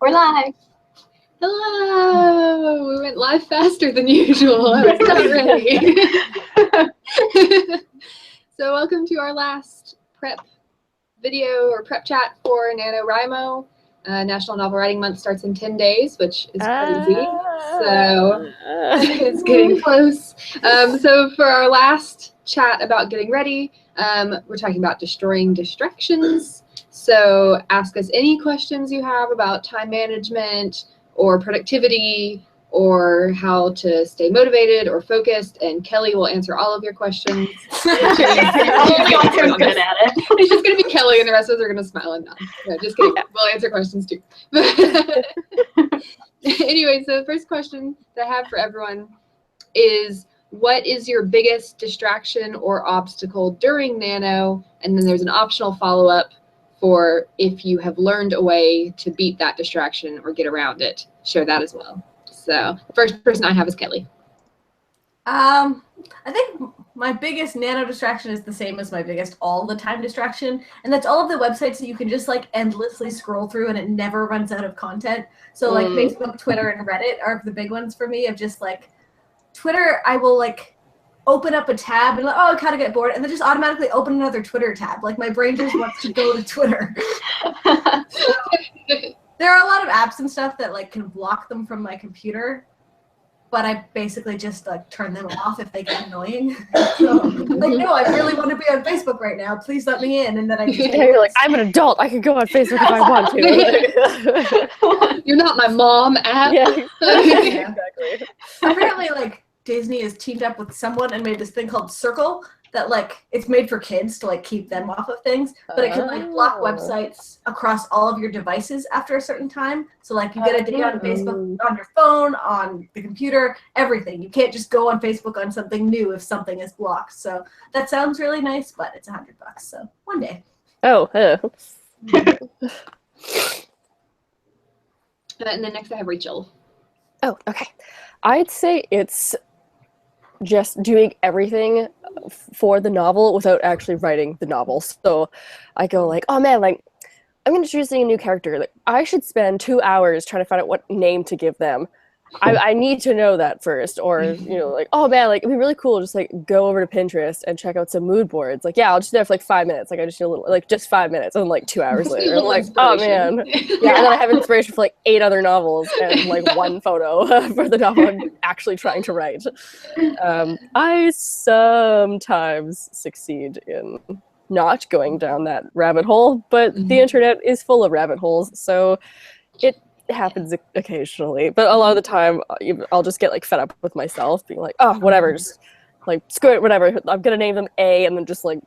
We're live. Hello! We went live faster than usual. I was not ready. So welcome to our last prep video or prep chat for NaNoWriMo. National Novel Writing Month starts in 10 days, which is crazy. So it's getting close. So for our last chat about getting ready, we're talking about destroying distractions. So ask us any questions you have about time management or productivity or how to stay motivated or focused, and Kelly will answer all of your questions. She's good at it. It's just going to be Kelly, and the rest of us are going to smile and nod. No, just kidding. We'll answer questions too. Anyway, so the first question that I have for everyone is, what is your biggest distraction or obstacle during Nano? And then there's an optional follow-up for if you have learned a way to beat that distraction or get around it. Share that as well. So the first person I have is Kelly. I think my biggest Nano distraction is the same as my biggest all the time distraction, and that's all of the websites that you can just like endlessly scroll through and it never runs out of content. So like Facebook, Twitter, and Reddit are the big ones for me. Of just like Twitter, I will like open up a tab and like, oh, I kind of get bored, and then just automatically open another Twitter tab. Like my brain just wants to go to Twitter. There are a lot of apps and stuff that like can block them from my computer, but I basically just like turn them off if they get annoying. So like, no, I really want to be on Facebook right now. Please let me in, and then I just you're like, I'm an adult. I can go on Facebook if I want to. You're not my mom app. Yeah, Yeah. exactly. Apparently, like Disney has teamed up with someone and made this thing called Circle that like it's made for kids to like keep them off of things, but it can like block websites across all of your devices after a certain time. So like you get a day on Facebook on your phone, on the computer, everything. You can't just go on Facebook on something new if something is blocked. So that sounds really nice, but it's $100. So one day. Oh. And then next I have Rachel. Oh, okay. I'd say it's just doing everything for the novel without actually writing the novel. So I go like, oh man, like I'm introducing a new character. Like I should spend 2 hours trying to find out what name to give them. I need to know that first. Or, you know, like, oh man, like it'd be really cool just like go over to Pinterest and check out some mood boards. Like, yeah, I'll just do that for like 5 minutes. Like I just need a little, like just 5 minutes, and like 2 hours later, I'm like, oh man. Yeah, and then I have inspiration for like 8 other novels and like 1 photo for the novel I'm actually trying to write. I sometimes succeed in not going down that rabbit hole, but the internet is full of rabbit holes, so it happens occasionally. But a lot of the time I'll just get like fed up with myself being like, oh, whatever, just like screw it, whatever, I'm gonna name them A, and then just like,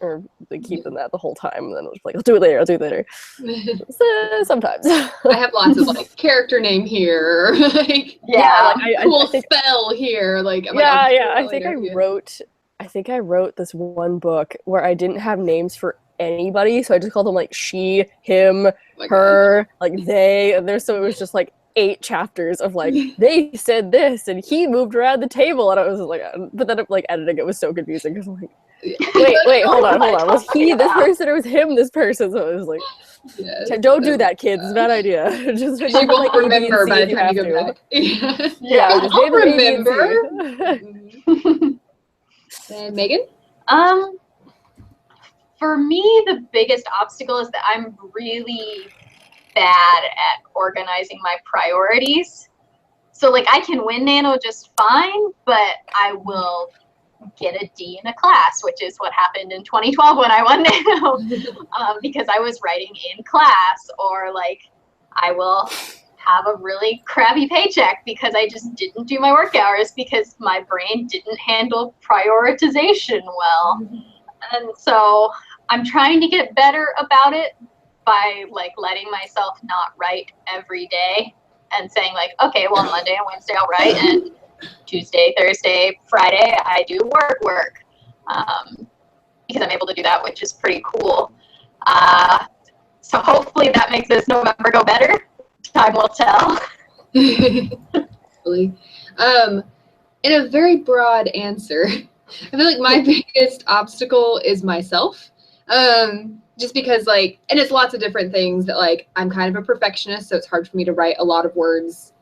or like keep them that the whole time, and then I'll just like, I'll do it later. So, sometimes I have lots of like character name here, like cool spell here, like I think I wrote this one book where I didn't have names for anybody, so I just called them like she, him, her, like they, and so it was just like 8 chapters of like they said this and he moved around the table, and I was like, but then like editing it was so confusing because I'm like, wait, hold on, was he this person or was him this person? So it was like, don't do that, kids. It's a bad idea. Just you won't like remember by the time you go back. Just I'll remember. And Megan? For me, the biggest obstacle is that I'm really bad at organizing my priorities. So like I can win Nano just fine, but I will get a D in a class, which is what happened in 2012 when I won Nano, because I was writing in class, or like I will have a really crappy paycheck because I just didn't do my work hours because my brain didn't handle prioritization well. And so I'm trying to get better about it by like letting myself not write every day and saying like, okay, well, Monday and Wednesday I'll write, and Tuesday, Thursday, Friday I do work, because I'm able to do that, which is pretty cool. So hopefully that makes this November go better. Time will tell. In a very broad answer, I feel like my biggest obstacle is myself. just because like, and it's lots of different things that like, I'm kind of a perfectionist, so it's hard for me to write a lot of words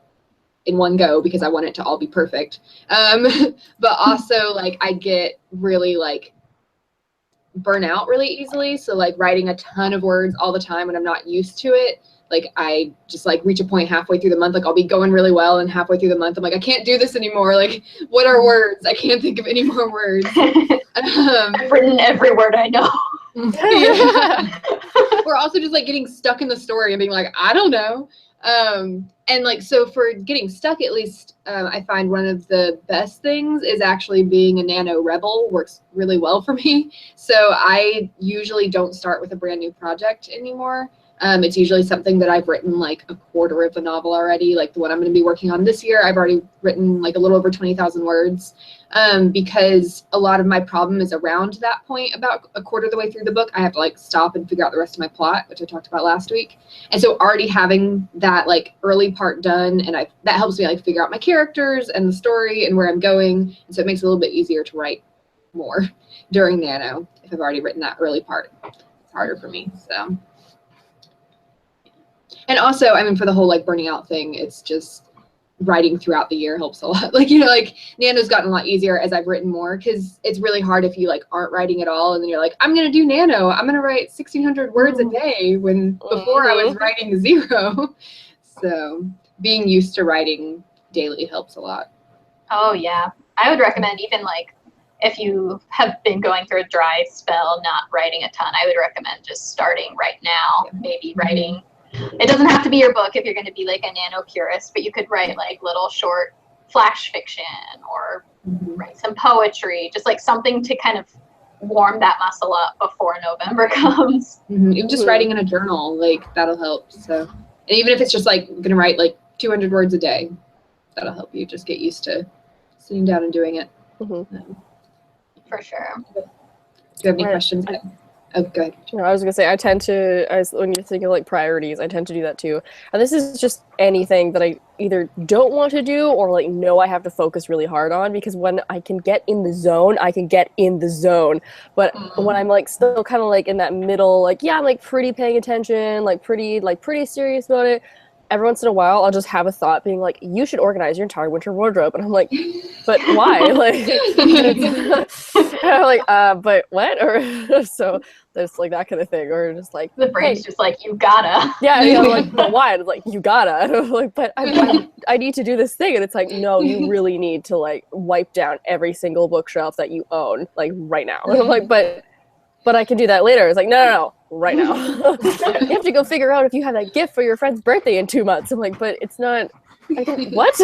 in one go because I want it to all be perfect. But also like I get really like burn out really easily. So like writing a ton of words all the time when I'm not used to it, like I just like reach a point halfway through the month, like I'll be going really well, and halfway through the month I'm like, I can't do this anymore. Like, what are words? I can't think of any more words. I've written every word I know. Yeah. Or also just like getting stuck in the story and being like, I don't know. And like, so for getting stuck, at least I find one of the best things is actually being a nano rebel works really well for me. So I usually don't start with a brand new project anymore. It's usually something that I've written like a quarter of the novel already. Like the one I'm going to be working on this year, I've already written like a little over 20,000 words. Because a lot of my problem is around that point, about a quarter of the way through the book, I have to like stop and figure out the rest of my plot, which I talked about last week. And so already having that like early part done, and that helps me like figure out my characters and the story and where I'm going. And so it makes it a little bit easier to write more during Nano if I've already written that early part. It's harder for me, so. And also, I mean, for the whole like burning out thing, it's just writing throughout the year helps a lot. Like, you know, like Nano's gotten a lot easier as I've written more, because it's really hard if you like aren't writing at all and then you're like, I'm gonna do Nano, I'm gonna write 1,600 words a day, when before I was writing 0. So being used to writing daily helps a lot. Oh yeah, I would recommend, even like if you have been going through a dry spell, not writing a ton, I would recommend just starting right now, maybe writing. It doesn't have to be your book if you're going to be like a nano purist, but you could write like little short flash fiction or write some poetry, just like something to kind of warm that muscle up before November comes. Even just writing in a journal, like that'll help. So, and even if it's just like going to write like 200 words a day, that'll help you just get used to sitting down and doing it. For sure. Do you have any questions? Oh, go ahead. No, I was gonna say when you're thinking like priorities, I tend to do that too. And this is just anything that I either don't want to do or like know I have to focus really hard on, because when I can get in the zone, I can get in the zone. But when I'm like still kind of like in that middle, like yeah, I'm like pretty paying attention, like pretty serious about it, every once in a while I'll just have a thought being like, you should organize your entire winter wardrobe. And I'm like, but why? Like, I'm like, but what? Or so there's like that kind of thing. Or just like the brain's just like, you gotta. Yeah, you know, like, but why? And it's like, you gotta. And I'm like, but I need to do this thing. And it's like, no, you really need to like wipe down every single bookshelf that you own, like right now. And I'm like, but I can do that later. It's like, no, right now. You have to go figure out if you have that gift for your friend's birthday in 2 months. I'm like, but it's not, what?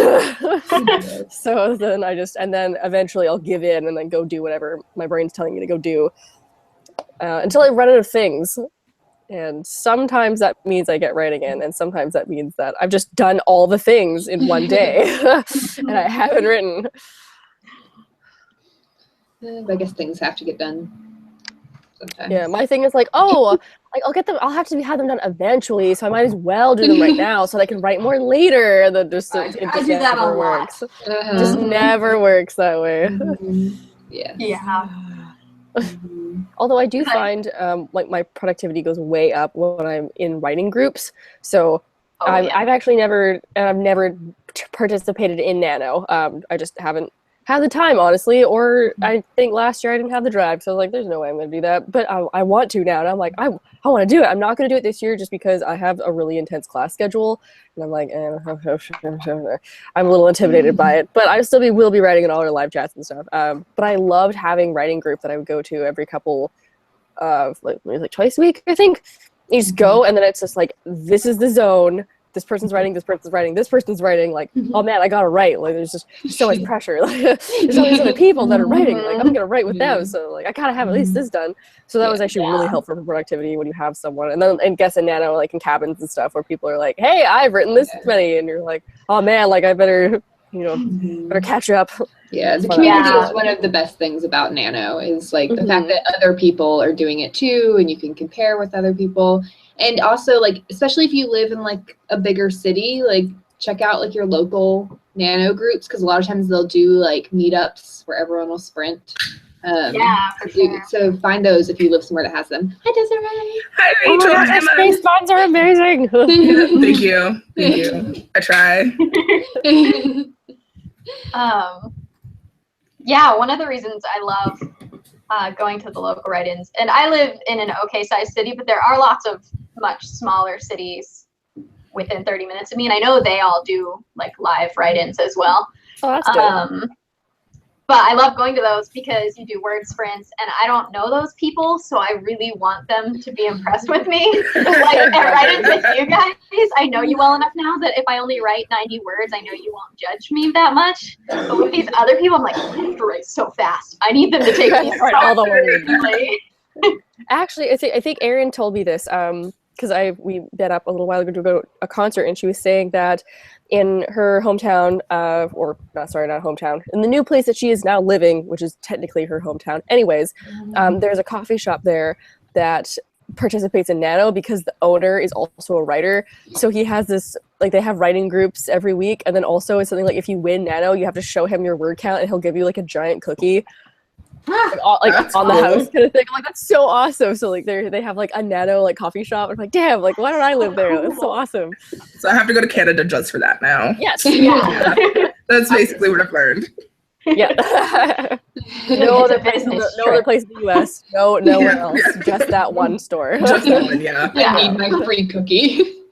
So then and then eventually I'll give in and then go do whatever my brain's telling me to go do until I run out of things. And sometimes that means I get writing in, and sometimes that means that I've just done all the things in one day and I haven't written. I guess things have to get done sometimes. Yeah, my thing is like, oh, like I'll have to have them done eventually, so I might as well do them right now so that I can write more later. That just I do that a lot. It just never works that way. Yeah. Although I do find like my productivity goes way up when I'm in writing groups. So I've actually never participated in Nano. I just haven't had the time, honestly, or I think last year I didn't have the drive, so I was like, there's no way I'm going to do that, but I want to now, and I'm like, I want to do it. I'm not going to do it this year just because I have a really intense class schedule, and I'm like, I'm a little intimidated by it, but I still will be writing in all our live chats and stuff. But I loved having writing group that I would go to every couple of, like twice a week, I think. You just go, and then it's just like, this is the zone. This person's writing, this person's writing, this person's writing, like, oh man, I gotta write. Like, there's just so much pressure. Like, there's all these other people that are writing. Like, I'm gonna write with them. So, like, I gotta have at least this done. So that was actually really helpful for productivity when you have someone. And then, and guess in Nano, like in cabins and stuff, where people are like, hey, I've written this many. And you're like, oh man, like, I better, better catch up. Yeah, the community is one of the best things about Nano, is like the fact that other people are doing it too, and you can compare with other people. And also, like, especially if you live in like a bigger city, like check out like your local Nano groups, because a lot of times they'll do like meetups where everyone will sprint. Yeah, for sure. So find those if you live somewhere that has them. Hi, Desiree. Hi, Oh Rachel. my gosh, Emma. space bonds are amazing. Thank you. Thank you. I try. Yeah, one of the reasons I love going to the local write-ins, and I live in an okay-sized city, but there are lots of much smaller cities within 30 minutes of me, and I know they all do like live write-ins as well. Oh, that's dope. But I love going to those because you do word sprints, and I don't know those people, so I really want them to be impressed with me. Like at write-ins with you guys, I know you well enough now that if I only write 90 words, I know you won't judge me that much. But with these other people, I'm like, I have to write so fast. I need them to take me Write all the words. seriously. Actually, I think Erin told me this because we met up a little while ago to go to a concert, and she was saying that in her hometown, not hometown, in the new place that she is now living, which is technically her hometown. Anyways, there's a coffee shop there that participates in Nano because the owner is also a writer. So he has this, like, they have writing groups every week, and then also it's something like if you win Nano, you have to show him your word count, and he'll give you like a giant cookie. Like on the house kind of thing. I'm like, that's so awesome. So like they have like a Nano like coffee shop. I'm like, damn, like why don't I live there? That's so awesome. So I have to go to Canada just for that now. Yes. Yeah. That's basically what I've learned. Yeah. No other place in the US. Nowhere else. Yeah. Just that one store. Just one, yeah. I need my free cookie.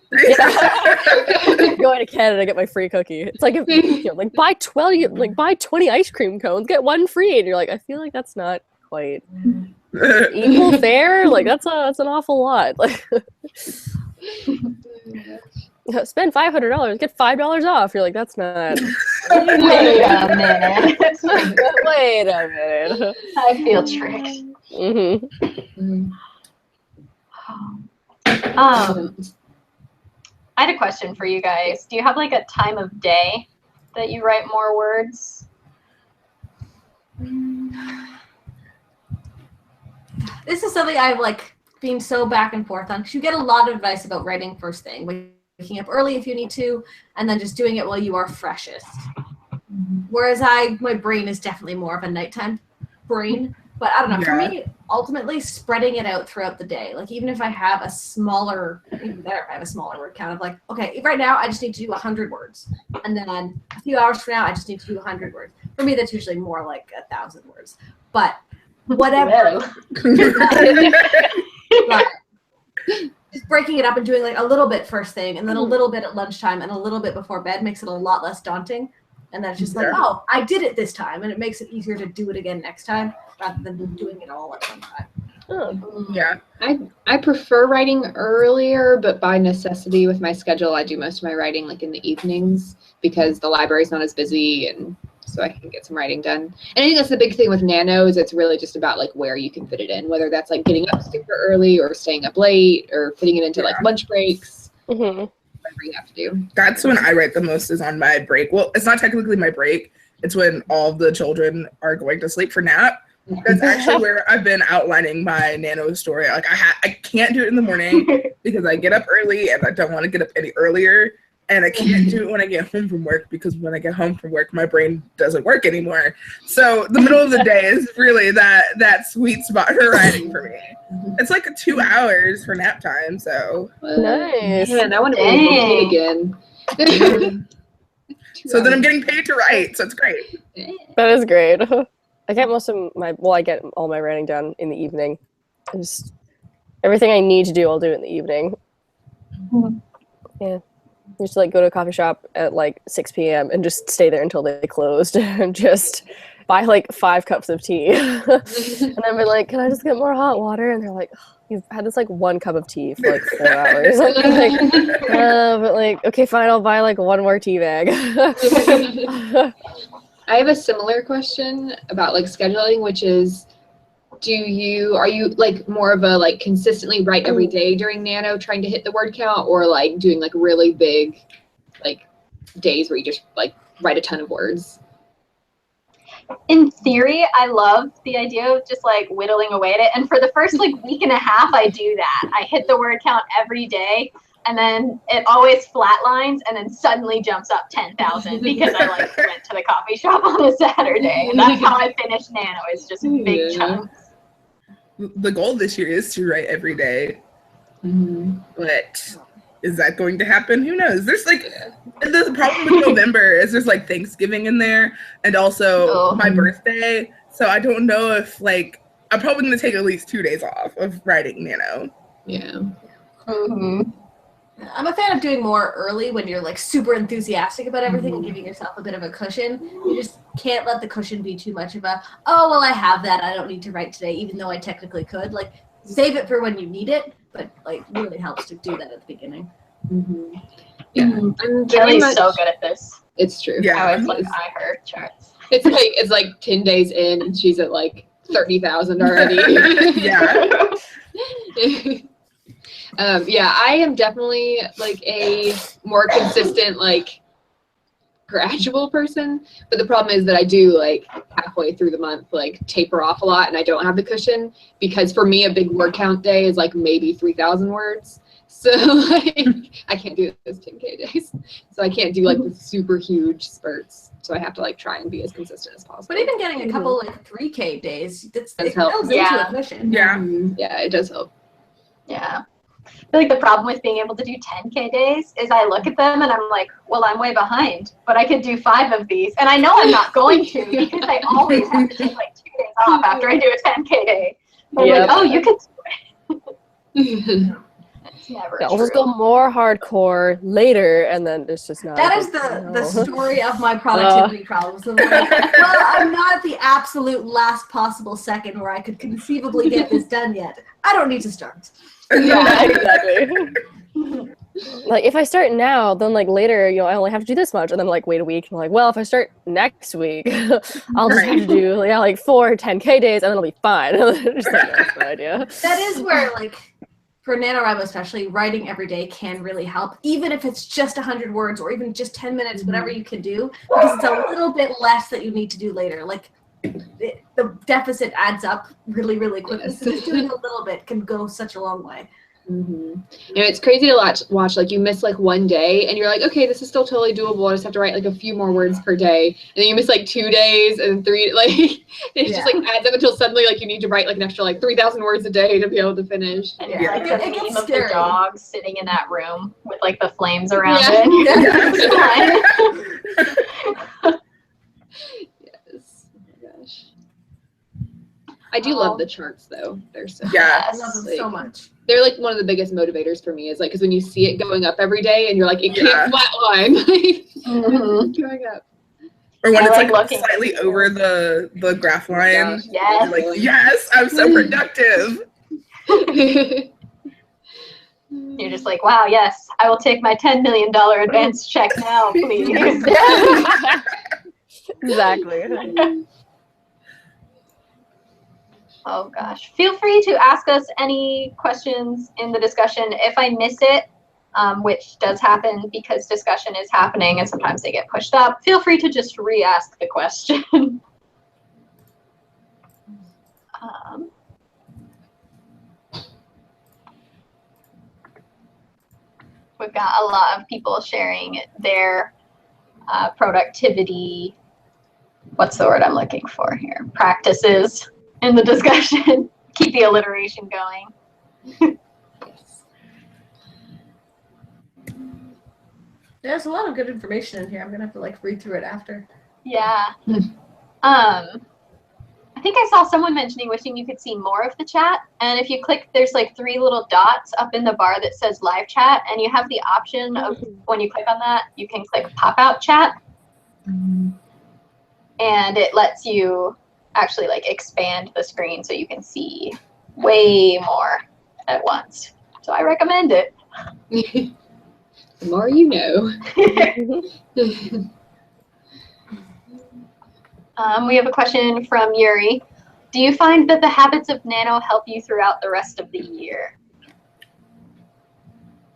Going to Canada to get my free cookie. It's like if like buy 20 ice cream cones, get one free, and you're like, I feel like that's not quite equal fare. Like that's an awful lot. Like spend $500, get $5 off. You're like, that's not. Wait a minute. Wait a minute. I feel tricked. I had a question for you guys. Do you have like a time of day that you write more words? This is something I've like been so back and forth on because you get a lot of advice about writing first thing, waking up early if you need to, and then just doing it while you are freshest. Whereas my brain is definitely more of a nighttime brain. But I don't know, for me, ultimately spreading it out throughout the day. Like even if I have even better if I have a smaller word count of like, okay, right now I just need to do 100 words. And then a few hours from now, I just need to do 100 words. For me, that's usually more like 1,000 words. But whatever. But just breaking it up and doing like a little bit first thing and then a little bit at lunchtime and a little bit before bed makes it a lot less daunting. And then it's just like, oh, I did it this time. And it makes it easier to do it again next time rather than doing it all at one time. Oh. Yeah. I prefer writing earlier, but by necessity with my schedule, I do most of my writing like in the evenings because the library's not as busy and so I can get some writing done. And I think that's the big thing with Nano is it's really just about like where you can fit it in, whether that's like getting up super early or staying up late or fitting it into like lunch breaks. Whatever you have to do. That's when I write the most is on my break. Well, it's not technically my break. It's when all the children are going to sleep for nap. That's actually where I've been outlining my Nano story. Like I can't do it in the morning because I get up early and I don't want to get up any earlier. And I can't do it when I get home from work because when I get home from work, my brain doesn't work anymore. So the middle of the day is really that sweet spot for writing for me. It's like 2 hours for nap time. So Nice. Man, I want to be again. So then I'm getting paid to write. So it's great. That is great. I get I get all my writing done in the evening. Everything I need to do, I'll do in the evening. Yeah. Just like go to a coffee shop at like 6 p.m. and just stay there until they closed and just buy like 5 cups of tea. And then be like, can I just get more hot water? And they're like, oh, you've had this like 1 cup of tea for like 4 hours. I'm like, but like, okay, fine, I'll buy like 1 more tea bag. I have a similar question about like scheduling, which is, are you like more of a like consistently write every day during Nano trying to hit the word count, or like doing like really big like days where you just like write a ton of words? In theory, I love the idea of just like whittling away at it. And for the first like week and a half, I do that. I hit the word count every day. and then it always flatlines and then suddenly jumps up 10,000 because I like went to the coffee shop on a Saturday, and that's how I finish Nano. It's just big chunks. The goal this year is to write every day, but is that going to happen? Who knows? There's like the problem with November is there's like Thanksgiving in there and also my birthday, so I don't know if like I'm probably going to take at least 2 days off of writing Nano. Yeah. I'm a fan of doing more early when you're like super enthusiastic about everything and giving yourself a bit of a cushion. You just can't let the cushion be too much of a, oh, well, I have that. I don't need to write today, even though I technically could. Like, save it for when you need it, but like really helps to do that at the beginning. Yeah. Kelly's so good at this. It's true. Yeah. I always look at her charts. It's like 10 days in and she's at like 30,000 already. Yeah. Yeah, I am definitely like a more consistent, like gradual person, but the problem is that I do like halfway through the month like taper off a lot and I don't have the cushion, because for me a big word count day is like maybe 3,000 words. So like I can't do those 10K days. So I can't do like the super huge spurts. So I have to like try and be as consistent as possible. But even getting a couple like 3K days, it help. builds into a cushion. Yeah. Yeah, it does help. Yeah. I feel like the problem with being able to do 10K days is I look at them and I'm like, well, I'm way behind, but I could do 5 of these. And I know I'm not going to because I always have to take like 2 days off after I do a 10K day. I'm like, oh, you could do it. It's never Yeah, I'll true. just go more hardcore later, and then it's just not. That is the story of my productivity problems. Of like, well, I'm not at the absolute last possible second where I could conceivably get this done yet. I don't need to start. Yeah, exactly. Like if I start now, then like later, I only have to do this much, and then like wait a week, and I'm like, well, if I start next week, I'll just have to do like 4 10K days, and then it'll be fine. Just like, that's my idea. That is where like for NaNoWriMo especially, writing every day can really help, even if it's just 100 words or even just 10 minutes, whatever you can do, because it's a little bit less that you need to do later. Like the deficit adds up really, really quickly. Yes. So just doing a little bit can go such a long way. It's crazy to watch like you miss like one day and you're like, okay, this is still totally doable. I just have to write like a few more words per day, and then you miss like 2 days and 3, like it just like adds up until suddenly like you need to write like an extra like 3,000 words a day to be able to finish. And Yeah. like the It gets meme of scary. the dog sitting in that room with like the flames around Yeah. it. Yes. Oh my gosh. I do love the charts though. They're so Yeah. I love them so much. they're like one of the biggest motivators for me, is like because when you see it going up every day and you're like, it Yeah. can't flatline. Like, Mhm. going up. Or when I it's like like looking slightly over the graph line. Yes. You're like, yes, I'm so productive. You're just like, wow, yes, I will take my $10 million advance check now, please. Exactly. Oh gosh. Feel free to ask us any questions in the discussion. If I miss it, which does happen because discussion is happening and sometimes they get pushed up, feel free to just re-ask the question. We've got a lot of people sharing their productivity, what's the word I'm looking for here? Practices in the discussion. Keep the alliteration going. There's a lot of good information in here. I'm gonna have to like read through it after. Yeah. I think I saw someone mentioning wishing you could see more of the chat. And if you click, there's like 3 little dots up in the bar that says live chat. And you have the option of, when you click on that, you can click pop out chat. And it lets you actually like expand the screen so you can see way more at once. So I recommend it. The more you know. We have a question from Yuri. Do you find that the habits of Nano help you throughout the rest of the year?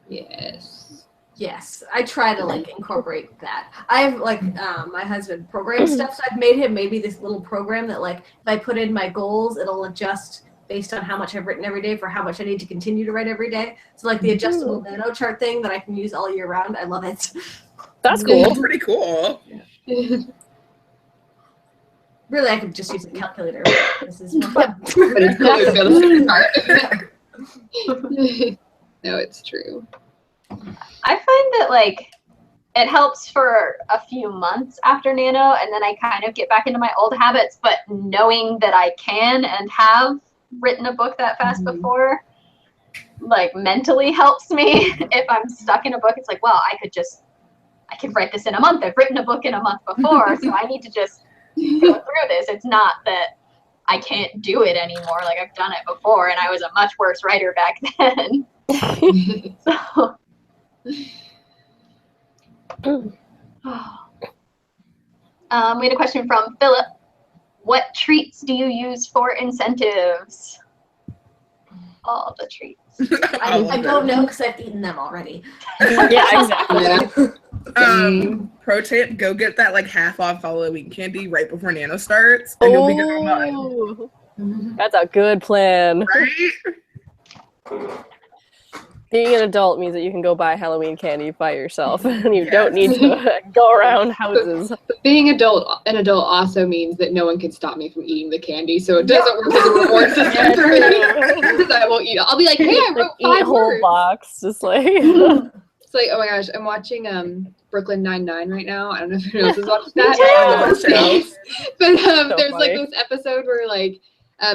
Yes. Yes, I try to like incorporate that. I've like my husband programs stuff, so I've made him maybe this little program that like if I put in my goals, it'll adjust based on how much I've written every day for how much I need to continue to write every day. So like the adjustable nano chart thing that I can use all year round. I love it. That's cool. That's pretty cool. Really, I could just use a calculator. This is more fun. But it's cool to feel the part. No, it's true. I find that like it helps for a few months after Nano, and then I kind of get back into my old habits. But knowing that I can and have written a book that fast before, like mentally helps me. If I'm stuck in a book, it's like, well, I could write this in a month. I've written a book in a month before, so I need to just go through this. It's not that I can't do it anymore. Like I've done it before, and I was a much worse writer back then. So. We had a question from Philip. What treats do you use for incentives? All the treats. I don't know because I've eaten them already. Yeah, exactly. Pro tip, go get that like half off Halloween candy right before Nano starts, and you'll be good on mine. That's a good plan. Right? Being an adult means that you can go buy Halloween candy by yourself, and you don't need to go around houses. But being an adult also means that no one can stop me from eating the candy, so it doesn't work as a reward system for me. Because I won't eat it. I'll be like, hey, I wrote Eat a 5 whole words. box, just like. It's like, oh my gosh, I'm watching Brooklyn Nine-Nine right now. I don't know if anyone else has watched that. But there's like this episode where like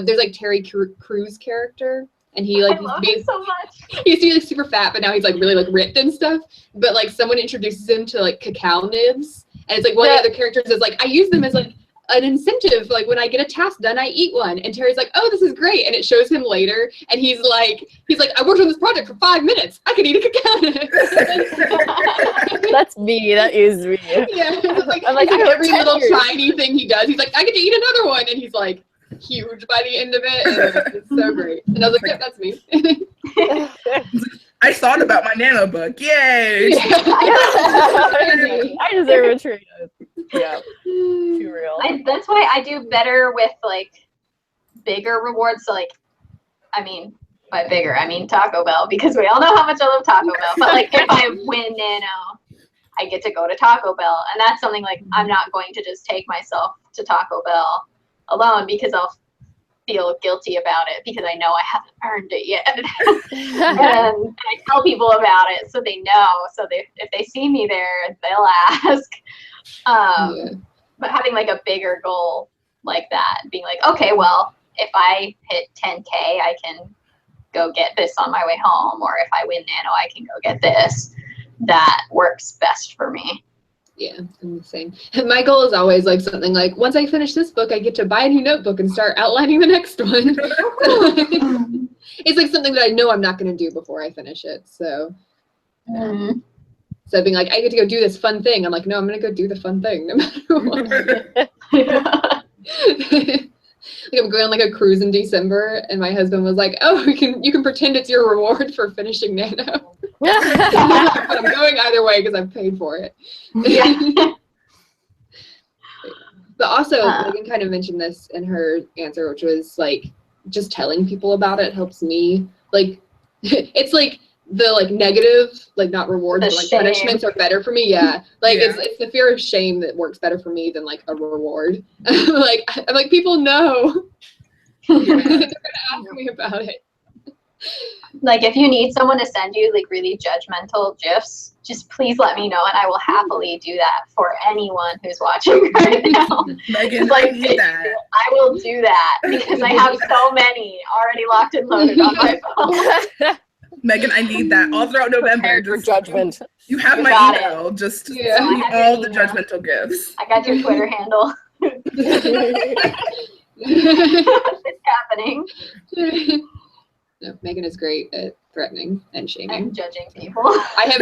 there's like Terry Crews' character. And he like I love him so much. He used to be like super fat, but now he's like really like ripped and stuff. But like someone introduces him to like cacao nibs, and it's like one of the other characters is like, I use them as like an incentive. Like when I get a task done, I eat one. And Terry's like, oh, this is great. And it shows him later, and he's like, I worked on this project for 5 minutes. I could eat a cacao nib. That's me. That is me. Yeah, it's like, I'm like, it's like I every wrote 10 little years. tiny thing he does, he's like, I get to eat another one, and he's like huge by the end of it, and it's so great. And I was like, yep, that's me. I thought about my Nano book. Yay! I deserve a treat. Yeah, too real. That's why I do better with like bigger rewards. So like, I mean, by bigger, I mean Taco Bell, because we all know how much I love Taco Bell. But like, if I win Nano, I get to go to Taco Bell, and that's something like I'm not going to just take myself to Taco Bell alone, because I'll feel guilty about it because I know I haven't earned it yet. And I tell people about it so they know. So if they see me there, they'll ask. But having like a bigger goal like that, being like, okay, well, if I hit 10K, I can go get this on my way home, or if I win Nano, I can go get this. That works best for me. Yeah, I'm the same. My goal is always like something like, once I finish this book, I get to buy a new notebook and start outlining the next one. It's like something that I know I'm not going to do before I finish it. So, so being like, I get to go do this fun thing. I'm like, no, I'm going to go do the fun thing no matter what. Like I'm going on like a cruise in December, and my husband was like, oh, you can pretend it's your reward for finishing Nano. But I'm going either way because I've paid for it. Yeah. But also, Megan kind of mentioned this in her answer, which was like, just telling people about it helps me. Like, it's like the like negative, like not rewards, but like shame. punishments are better for me. Yeah, like it's the fear of shame that works better for me than like a reward. Like I'm like, people know. They're gonna ask me about it. Like if you need someone to send you like really judgmental GIFs, just please let me know, and I will happily do that for anyone who's watching right now. Megan, Like, I need that. I will do that because I have so many already locked and loaded on my phone. Megan, I need that all throughout November. Prepared for judgment. You have You my got email. Just send Yeah. me I have all your the email. judgmental gifts. I got your Twitter handle. It's happening. No, Megan is great at threatening and shaming. I'm judging people. I have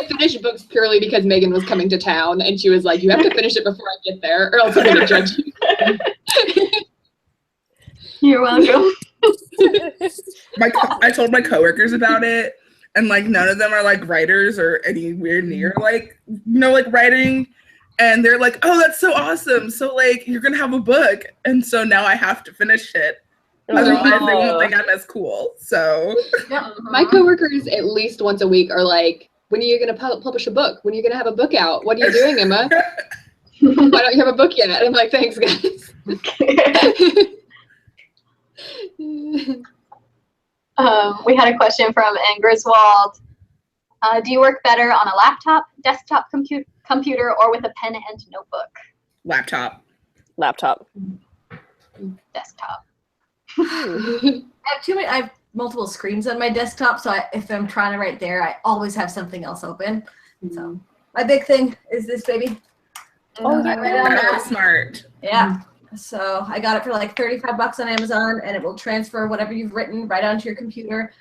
finished books purely because Megan was coming to town, and she was like, you have to finish it before I get there, or else I'm going to judge you. You're welcome. I told my coworkers about it, and like none of them are like writers or anywhere near like like writing, and they're like, oh, that's so awesome, so like you're gonna have a book, and so now I have to finish it. Otherwise, they won't think I'm as cool. So My coworkers at least once a week are like, when are you going to publish a book? When are you going to have a book out? What are you doing, Emma? Why don't you have a book yet? And I'm like, thanks, guys. We had a question from Ann Griswold. Do you work better on a laptop, desktop computer, or with a pen and notebook? Laptop. Desktop. I have multiple screens on my desktop, so if I'm trying to write there, I always have something else open. So my big thing is this baby. Oh, I read it on That's smart. Yeah. So I got it for like $35 on Amazon, and it will transfer whatever you've written right onto your computer.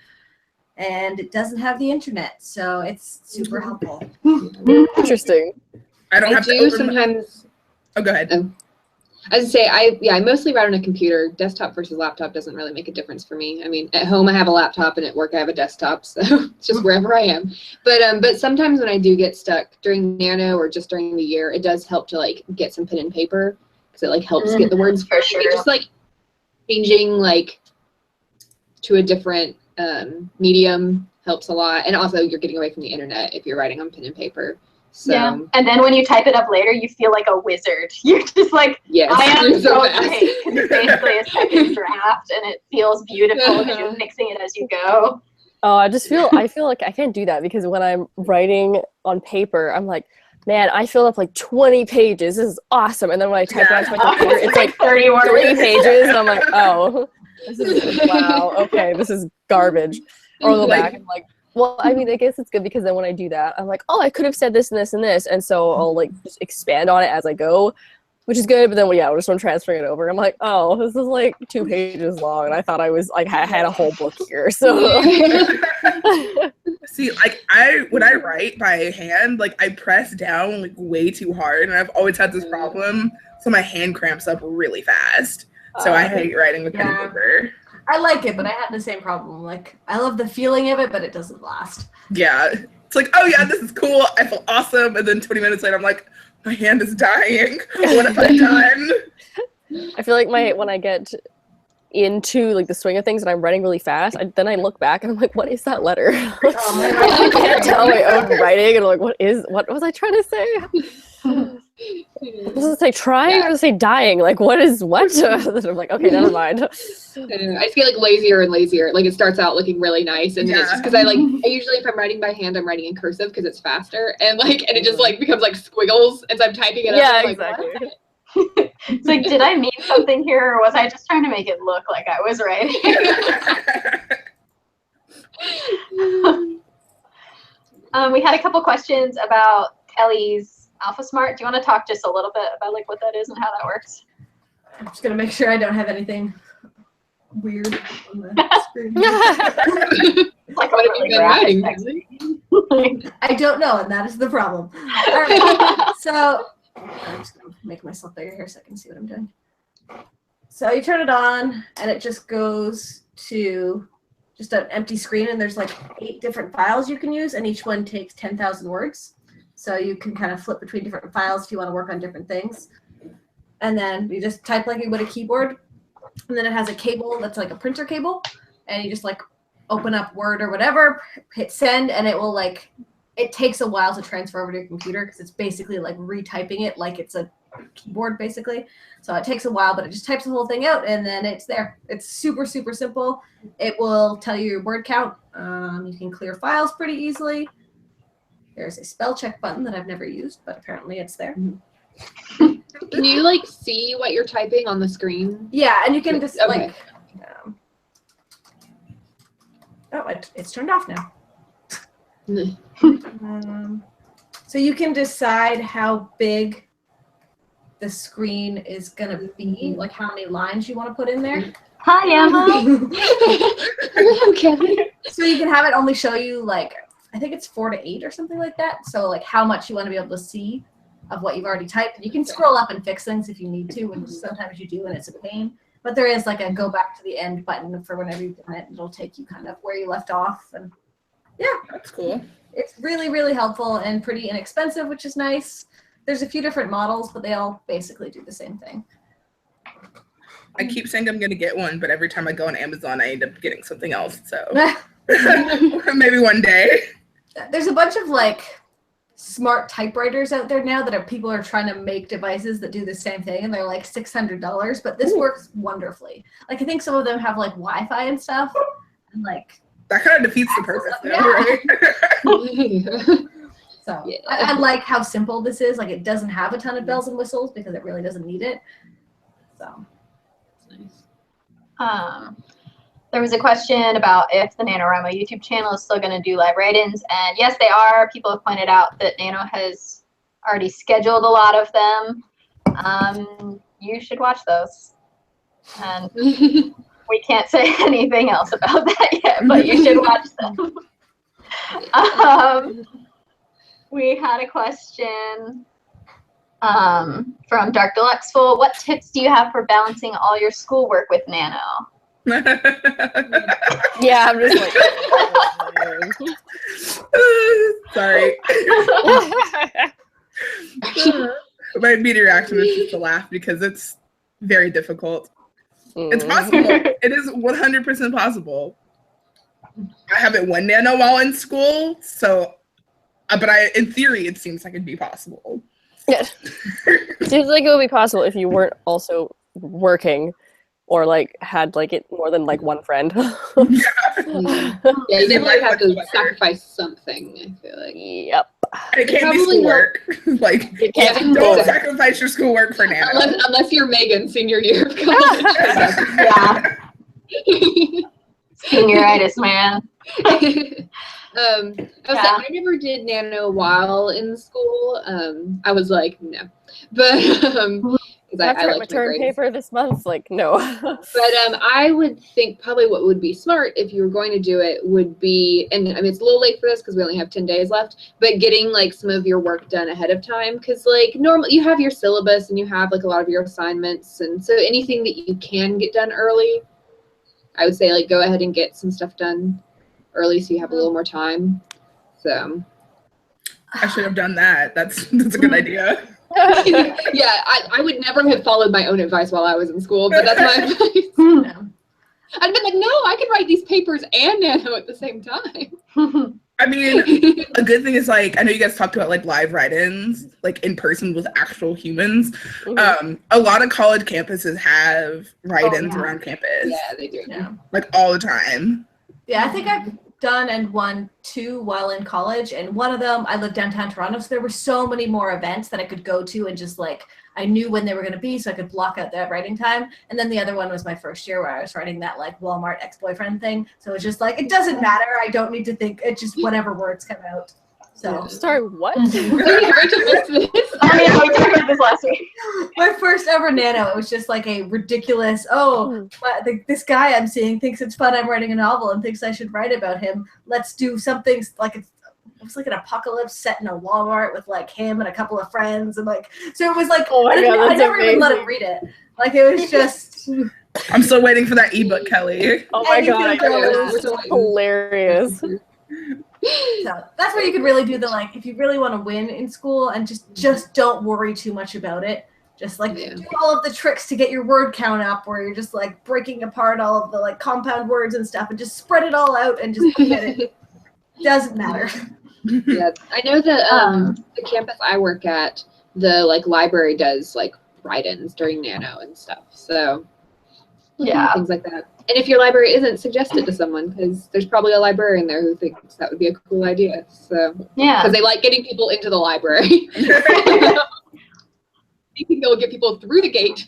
And it doesn't have the internet, so it's super helpful. Interesting. I don't have to open sometimes. Oh, go ahead. As I say, I mostly write on a computer. Desktop versus laptop doesn't really make a difference for me. I mean, at home I have a laptop, and at work I have a desktop, so it's just wherever I am. But sometimes when I do get stuck during Nano or just during the year, it does help to like get some pen and paper because it like helps get the words for sure. Just like changing like to a different medium helps a lot, and also you're getting away from the internet if you're writing on pen and paper. So, yeah, and then when you type it up later, you feel like a wizard. You're just like, yes, I am so fast. great, because it's basically a second draft, and it feels beautiful because you're fixing it as you go. Oh, I feel like I can't do that because when I'm writing on paper, I'm like, man, I filled up like 20 pages. This is awesome. And then when I type it onto my computer, it's like 30 words. 3 pages, and I'm like, oh, this is wow. Okay, this is garbage. Or I'll go back and like, well, I mean, I guess it's good because then when I do that, I'm like, oh, I could have said this and this and this, and so I'll like just expand on it as I go, which is good. But then, just when transferring it over, I'm like, oh, this is like 2 pages long, and I thought I was like I had a whole book here. So See, like when I write by hand, like I press down like way too hard, and I've always had this problem. So my hand cramps up really fast. So I hate writing with pen and paper. I like it, but I have the same problem. Like, I love the feeling of it, but it doesn't last. Yeah. It's like, oh yeah, this is cool. I feel awesome. And then 20 minutes later, I'm like, my hand is dying. What have I done? I feel like when I get into like the swing of things and I'm writing really fast, then I look back and I'm like, what is that letter? I can't tell my own writing, and I'm like, what was I trying to say? Does it say trying or does it say dying? Like, what? I'm like, okay, never mind. I just get like lazier and lazier. Like it starts out looking really nice, and it's just because I usually if I'm writing by hand, I'm writing in cursive because it's faster, and it just like becomes like squiggles as I'm typing it up. Yeah, I'm exactly. Like, It's like, did I mean something here, or was I just trying to make it look like I was writing? We had a couple questions about Kelly's AlphaSmart. Do you want to talk just a little bit about like what that is and how that works? I'm just gonna make sure I don't have anything weird on the screen. Like what have you been writing? I don't know, and that is the problem. All right, so I'm just gonna make myself bigger here so I can see what I'm doing. So you turn it on, and it just goes to just an empty screen, and there's like 8 different files you can use, and each one takes 10,000 words. So you can kind of flip between different files if you want to work on different things. And then you just type like you would a keyboard. And then it has a cable that's like a printer cable. And you just like open up Word or whatever, hit send, and it will like, it takes a while to transfer over to your computer because it's basically like retyping it like it's a keyboard basically. So it takes a while, but it just types the whole thing out and then it's there. It's super, super simple. It will tell you your word count. You can clear files pretty easily. There's a spell check button that I've never used, but apparently it's there. Can you like see what you're typing on the screen? Yeah, and you can just Okay. like, it's turned off now. So you can decide how big the screen is gonna be, like how many lines you want to put in there. Hi, Emma. Okay. So you can have it only show you like, I think it's 4 to 8 or something like that. So like how much you want to be able to see of what you've already typed. And you can scroll up and fix things if you need to, and sometimes you do, and it's a pain. But there is like a go back to the end button for whenever you've done it. It'll take you kind of where you left off. And yeah, That's cool. it's really, really helpful and pretty inexpensive, which is nice. There's a few different models, but they all basically do the same thing. I keep saying I'm gonna get one, but every time I go on Amazon, I end up getting something else. So maybe one day. There's a bunch of like smart typewriters out there now that people are trying to make devices that do the same thing, and they're like $600, but this works wonderfully. Like I think some of them have like Wi-Fi and stuff, and like that kind of defeats the purpose, though, right? So yeah. I like how simple this is. Like it doesn't have a ton of bells and whistles because it really doesn't need it. So Nice. There was a question about if the NaNoWriMo YouTube channel is still going to do live write-ins, and yes, they are. People have pointed out that Nano has already scheduled a lot of them. You should watch those. And we can't say anything else about that yet, but you should watch them. We had a question from Dark Deluxeful. What tips do you have for balancing all your schoolwork with Nano? Yeah, I'm just like. Sorry. My immediate reaction is just to laugh because it's very difficult. It's possible. It is 100% possible. I haven't won Nano while in school, so, but in theory, it seems like it'd be possible. Yeah. Seems like it would be possible if you weren't also working or like had like it more than like one friend. Yeah, you definitely have to sacrifice something, I feel like. Yep. It can't be schoolwork. Like, It can't be don't schoolwork. sacrifice your schoolwork for Nano. Unless you're Megan, senior year of college. Yeah. Senioritis, man. I never did Nano while in school. I was like, no. But I like my term paper this month. Like, no. But I would think probably what would be smart if you were going to do it would be, and I mean, it's a little late for this because we only have 10 days left, but getting like some of your work done ahead of time. Because like normally you have your syllabus and you have like a lot of your assignments. And so anything that you can get done early, I would say like go ahead and get some stuff done early so you have a little more time. So I should have done that. That's a good idea. Yeah, I would never have followed my own advice while I was in school, but that's my advice. I'd been like, no, I can write these papers and Nano at the same time. I mean, a good thing is like, I know you guys talked about like live write-ins, like in person with actual humans. A lot of college campuses have write-ins around campus. Yeah, they do. Yeah. Like all the time. Yeah, I think I've done and won 2 while in college, and one of them, I lived downtown Toronto, so there were so many more events that I could go to and just like, I knew when they were going to be, so I could block out that writing time. And then the other one was my first year where I was writing that like Walmart ex-boyfriend thing. So it's just like, it doesn't matter. I don't need to think. It's just whatever words come out. So Sorry, what? Rachel missed this. Oh yeah, we talked about this last week. my first ever Nano, it was just like a ridiculous, this guy I'm seeing thinks it's fun I'm writing a novel and thinks I should write about him. Let's do something like it was like an apocalypse set in a Walmart with like him and a couple of friends, and like, so it was like, Oh my God, I that's never even let him amazing. read it. Like it was just I'm still waiting for that ebook, Kelly. Oh my Anything god, goes. it's hilarious. So that's where you could really do the like, if you really want to win in school and just don't worry too much about it. Just like do all of the tricks to get your word count up, where you're just like breaking apart all of the like compound words and stuff, and just spread it all out and just get it. Doesn't matter. Yeah, I know that the campus I work at, the like library does like write-ins during Nano and stuff. So Yeah. things like that. And if your library isn't, suggest it to someone, because there's probably a librarian there who thinks that would be a cool idea. So Yeah. because they like getting people into the library. Thinking they'll get people through the gate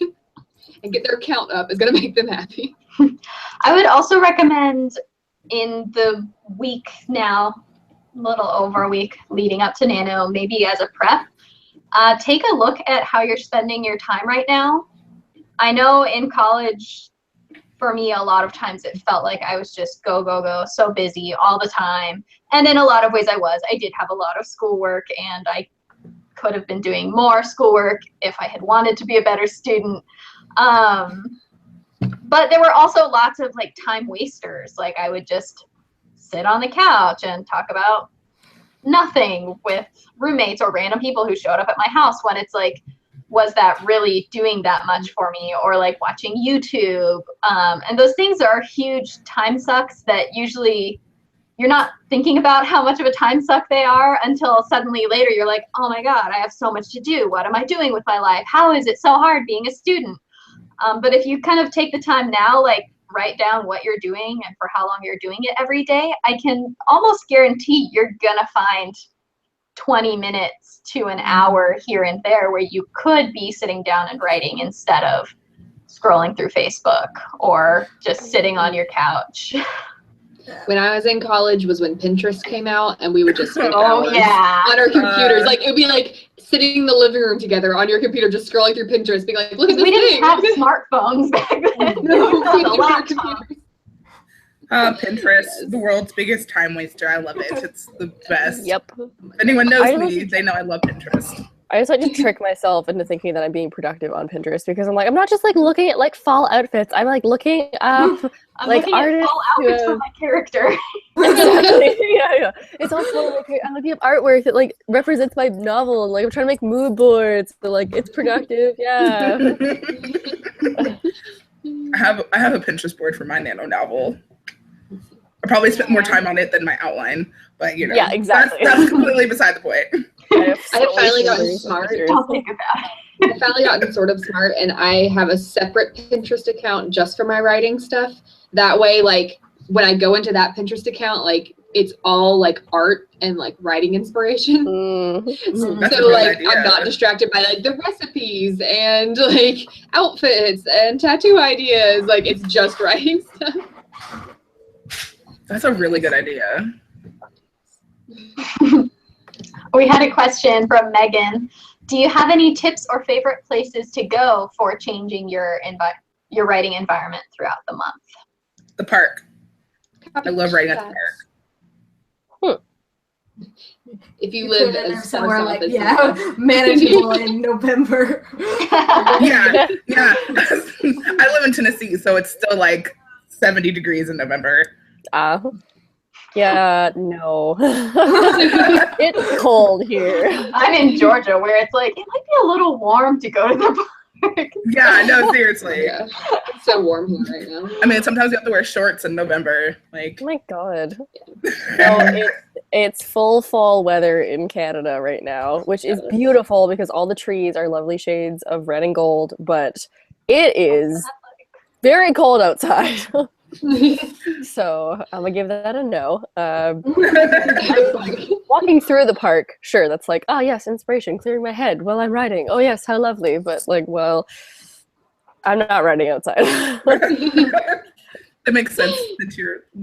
and get their count up is going to make them happy. I would also recommend in the week now, a little over a week leading up to Nano, maybe as a prep, take a look at how you're spending your time right now. I know in college, for me, a lot of times it felt like I was just go, go, go, so busy all the time. And in a lot of ways I was. I did have a lot of schoolwork, and I could have been doing more schoolwork if I had wanted to be a better student. But there were also lots of like time wasters. Like I would just sit on the couch and talk about nothing with roommates or random people who showed up at my house, when it's like, was that really doing that much for me? Or like watching YouTube. And those things are huge time sucks that usually you're not thinking about how much of a time suck they are until suddenly later you're like, oh my God, I have so much to do. What am I doing with my life? How is it so hard being a student? But if you kind of take the time now, like write down what you're doing and for how long you're doing it every day, I can almost guarantee you're gonna find 20 minutes to an hour here and there where you could be sitting down and writing instead of scrolling through Facebook or just sitting on your couch. When I was in college was when Pinterest came out, and we would just spend hours yeah. on our computers. Like, it would be like sitting in the living room together on your computer, just scrolling through Pinterest, being like, look at this We thing. didn't have smartphones back then. No, We had the on laptop. Pinterest, the world's biggest time waster. I love it. It's the best. Yep. If anyone knows I me, love- they know I love Pinterest. I just like to trick myself into thinking that I'm being productive on Pinterest because I'm like, I'm not just like looking at like fall outfits. I'm like looking up I'm like looking at artists all outfits for my character. Exactly. Yeah. It's all fun. Like, I'm looking up artwork that like represents my novel. And, like I'm trying to make mood boards. So, like it's productive. Yeah. I have a Pinterest board for my Nano novel. I probably spent more time on it than my outline, but you know, Yeah, exactly. That's completely beside the point. I have finally gotten smart. Don't think about it. I've finally gotten sort of smart, and I have a separate Pinterest account just for my writing stuff. That way, like, when I go into that Pinterest account, like, it's all, like, art and, like, writing inspiration. That's a So, good like, idea. I'm not distracted by, like, the recipes and, like, outfits and tattoo ideas. Like, it's just writing stuff. That's a really good idea. We had a question from Megan. Do you have any tips or favorite places to go for changing your writing environment throughout the month? The park. I love writing at the park. If you live as somewhere far like south as manageable in November. Yeah. I live in Tennessee, so it's still like 70 degrees in November. Yeah, no. It's cold here. I'm in Georgia where it's like, it might be a little warm to go to the park. Yeah, no, seriously. Yeah. It's so warm here right now. I mean, sometimes you have to wear shorts in November. Like, Oh my God. No, it's full fall weather in Canada right now, which is beautiful because all the trees are lovely shades of red and gold, but it is very cold outside. So I'm gonna give that a no. Walking through the park, sure, that's like, oh yes, inspiration, clearing my head while I'm writing. Oh yes, how lovely. But like, well, I'm not writing outside. it makes sense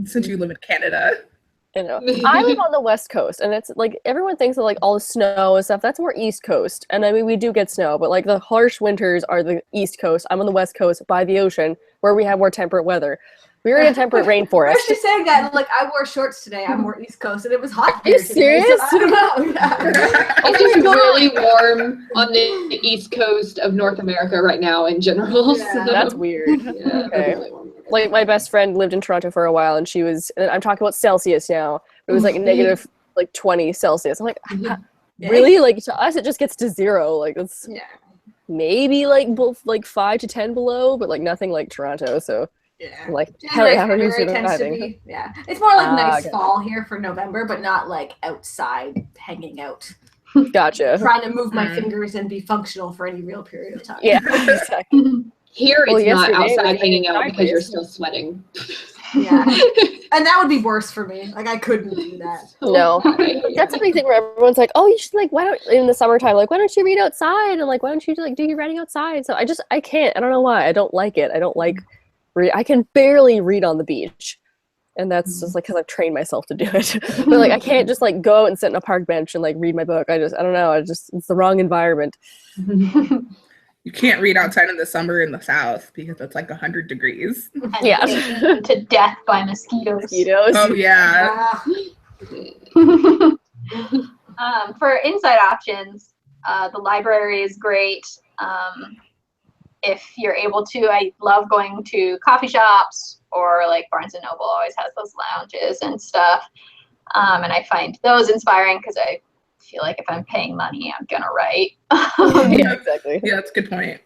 since you live in Canada. You know, I live on the West Coast, and it's like everyone thinks of like all the snow and stuff. That's more East Coast, and I mean we do get snow, but like the harsh winters are the East Coast. I'm on the West Coast by the ocean, where we have more temperate weather. We're in a temperate I rainforest. was just saying that, like, I wore shorts today. I'm more East Coast, and it was hot. Are you here today, serious? so I don't know. Yeah. It's just really warm on the east coast of North America right now in general. Yeah. So. That's weird. Yeah, Okay. really warm. Like my best friend lived in Toronto for a while, and and I'm talking about Celsius now. It was like negative like 20 Celsius. I'm like, really? Like to us, it just gets to 0. Like it's maybe like both like 5 to 10 below, but like nothing like Toronto. So like, how are you surviving? It's more like nice okay. fall here for November, but not like outside hanging out. Gotcha. Trying to move my fingers and be functional for any real period of time. Yeah, exactly. Here Well, it's not yesterday outside was hanging out because you're sideways. still sweating. Yeah. And that would be worse for me. Like I couldn't do that. No. That's a big thing where everyone's like, oh, you should like, why don't, in the summertime, like, why don't you read outside? And like, why don't you like do your writing outside? So I can't. I don't know why. I don't like it. I don't like I can barely read on the beach. And that's just like because I've trained myself to do it. But like I can't just like go and sit on a park bench and like read my book. I don't know. It's the wrong environment. You can't read outside in the summer in the South because it's like 100 degrees. Yeah. To death by mosquitoes. Mosquitoes. Oh yeah. For inside options, the library is great. If you're able to, I love going to coffee shops, or like Barnes & Noble always has those lounges and stuff. And I find those inspiring because I feel like if I'm paying money, I'm gonna write. Yeah, exactly. Yeah, that's a good point.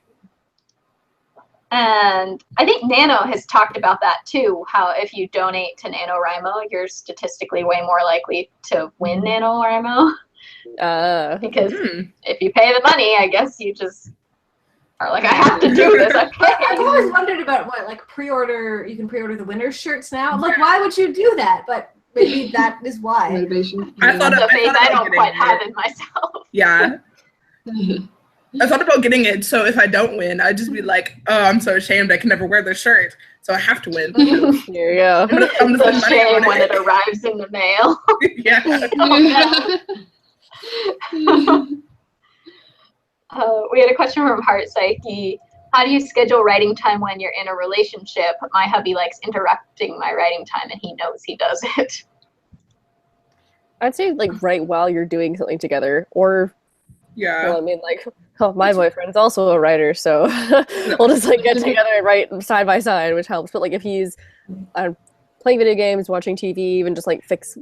And I think Nano has talked about that too, how if you donate to NaNoWriMo, you're statistically way more likely to win NaNoWriMo. Because if you pay the money, I guess you just are like, I have to do this. I've always wondered about what, like, you can pre-order the winner's shirts now. I'm like, why would you do that? But maybe that is why. Motivation. I thought That's a phase I don't quite it. have in myself. Yeah. I thought about getting it, so if I don't win, I'd just be like, oh, I'm so ashamed I can never wear this shirt, so I have to win. Here you go. I'm It's a shame when it arrives in the mail. Yeah. We had a question from Heart Psyche. How do you schedule writing time when you're in a relationship? My hubby likes interrupting my writing time, and he knows he does it. I'd say like write while you're doing something together, or Yeah. well, I mean like my boyfriend's also a writer, so we'll just like get together and write side by side, which helps. But like if he's playing video games, watching TV, even just like fix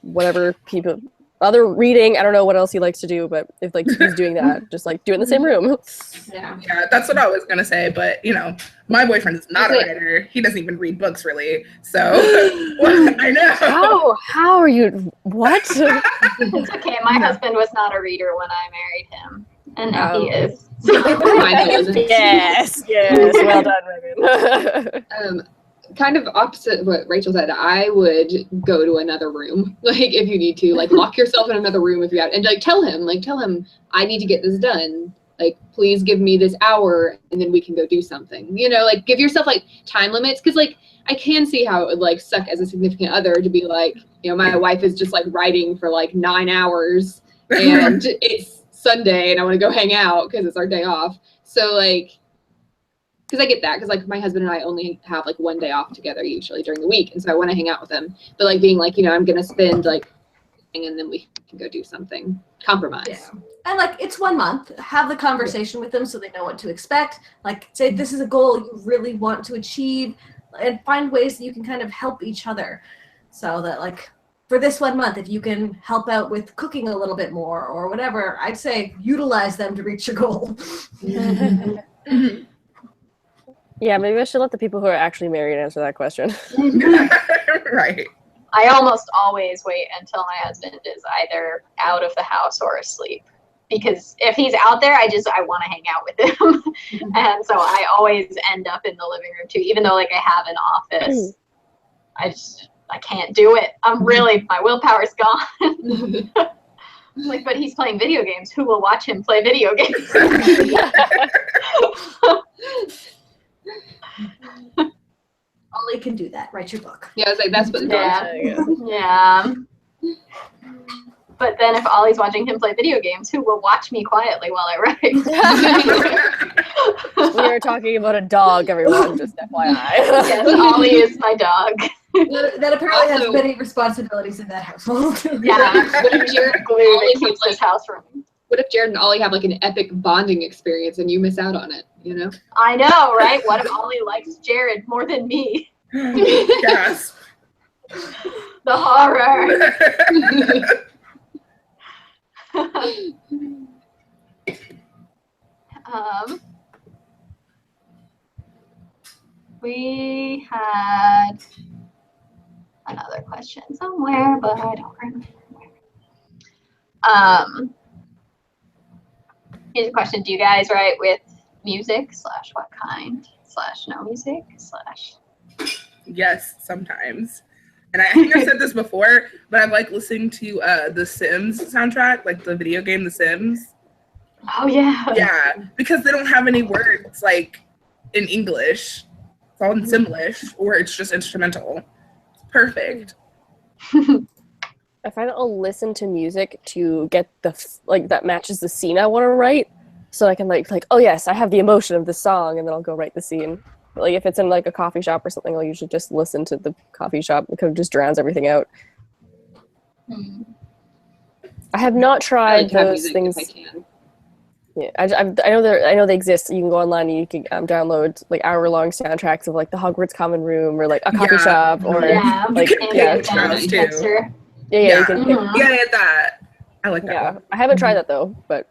whatever people other reading, I don't know what else he likes to do, but if like he's doing that, just like do it in the same room. Yeah. Yeah, that's what I was gonna say, but you know, my boyfriend is not a writer. He doesn't even read books really. So I know. How are you? What? It's okay. My husband was not a reader when I married him, and now he is. Yes, well done, Megan. Kind of opposite of what Rachel said. I would go to another room, like if you need to, like lock yourself in another room if you have, and like tell him I need to get this done. Like, please give me this hour, and then we can go do something. You know, like give yourself like time limits, because like I can see how it would like suck as a significant other to be like, you know, my wife is just like writing for like 9 hours, and it's Sunday, and I want to go hang out because it's our day off. So like. Because I get that, because like my husband and I only have like one day off together usually during the week, and so I want to hang out with him. But like being like, you know, I'm gonna spend like, and then we can go do something. Compromise. Yeah. And like it's 1 month. Have the conversation with them so they know what to expect. Like say this is a goal you really want to achieve, and find ways that you can kind of help each other. So that like for this 1 month, if you can help out with cooking a little bit more or whatever, I'd say utilize them to reach your goal. Yeah, maybe I should let the people who are actually married answer that question. Right. I almost always wait until my husband is either out of the house or asleep, because if he's out there, I want to hang out with him. And so I always end up in the living room too, even though like I have an office. I can't do it. My willpower's gone. Like, but he's playing video games. Who will watch him play video games? Ollie can do that. Write your book. Yeah, I was like, that's what. Yeah. But then if Ollie's watching him play video games, who will watch me quietly while I write? We are talking about a dog, everyone, just FYI. Yes, Ollie is my dog. That apparently has Also- many responsibilities in that household. Yeah. What if Jared, Ollie keeps this house for me. what if Jared and Ollie have like an epic bonding experience and you miss out on it? You know. I know, right? What if Ollie likes Jared more than me? Yes. The horror. We had another question somewhere, but I don't remember. Here's a question. Do you guys write with music / what kind / no music / Yes, sometimes. And I think I've said this before, but I like listening to the Sims soundtrack, like the video game The Sims. Oh yeah. Yeah, because they don't have any words like in English. It's all in Simlish, or it's just instrumental. It's perfect. I find that I'll listen to music to get that matches the scene I want to write, so I can like oh yes, I have the emotion of the song, and then I'll go write the scene. But, like if it's in like a coffee shop or something, I'll usually just listen to the coffee shop because it just drowns everything out. I have not tried those things. If I can. Yeah, I know they exist. You can go online and you can download like hour-long soundtracks of like the Hogwarts Common Room or like a coffee shop or Yeah. like You can yeah, pick sounds too. yeah, you can pick. Mhm. Yeah, that. I like that Yeah, one. I haven't tried that though, but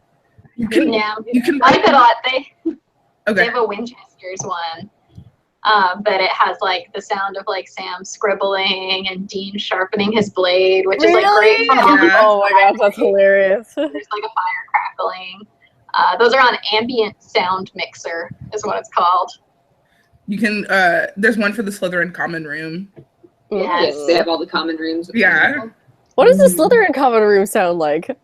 You can, Yeah, you can I like it a lot. They okay. have a Winchester's one, but it has like the sound of like Sam scribbling and Dean sharpening his blade, which is like great for Yeah. Oh my gosh, that's hilarious. There's like a fire crackling. Those are on Ambient Sound Mixer, is what it's called. You can there's one for the Slytherin common room. Yes. Yes, they have all the common rooms. Yeah. What does the Slytherin common room sound like?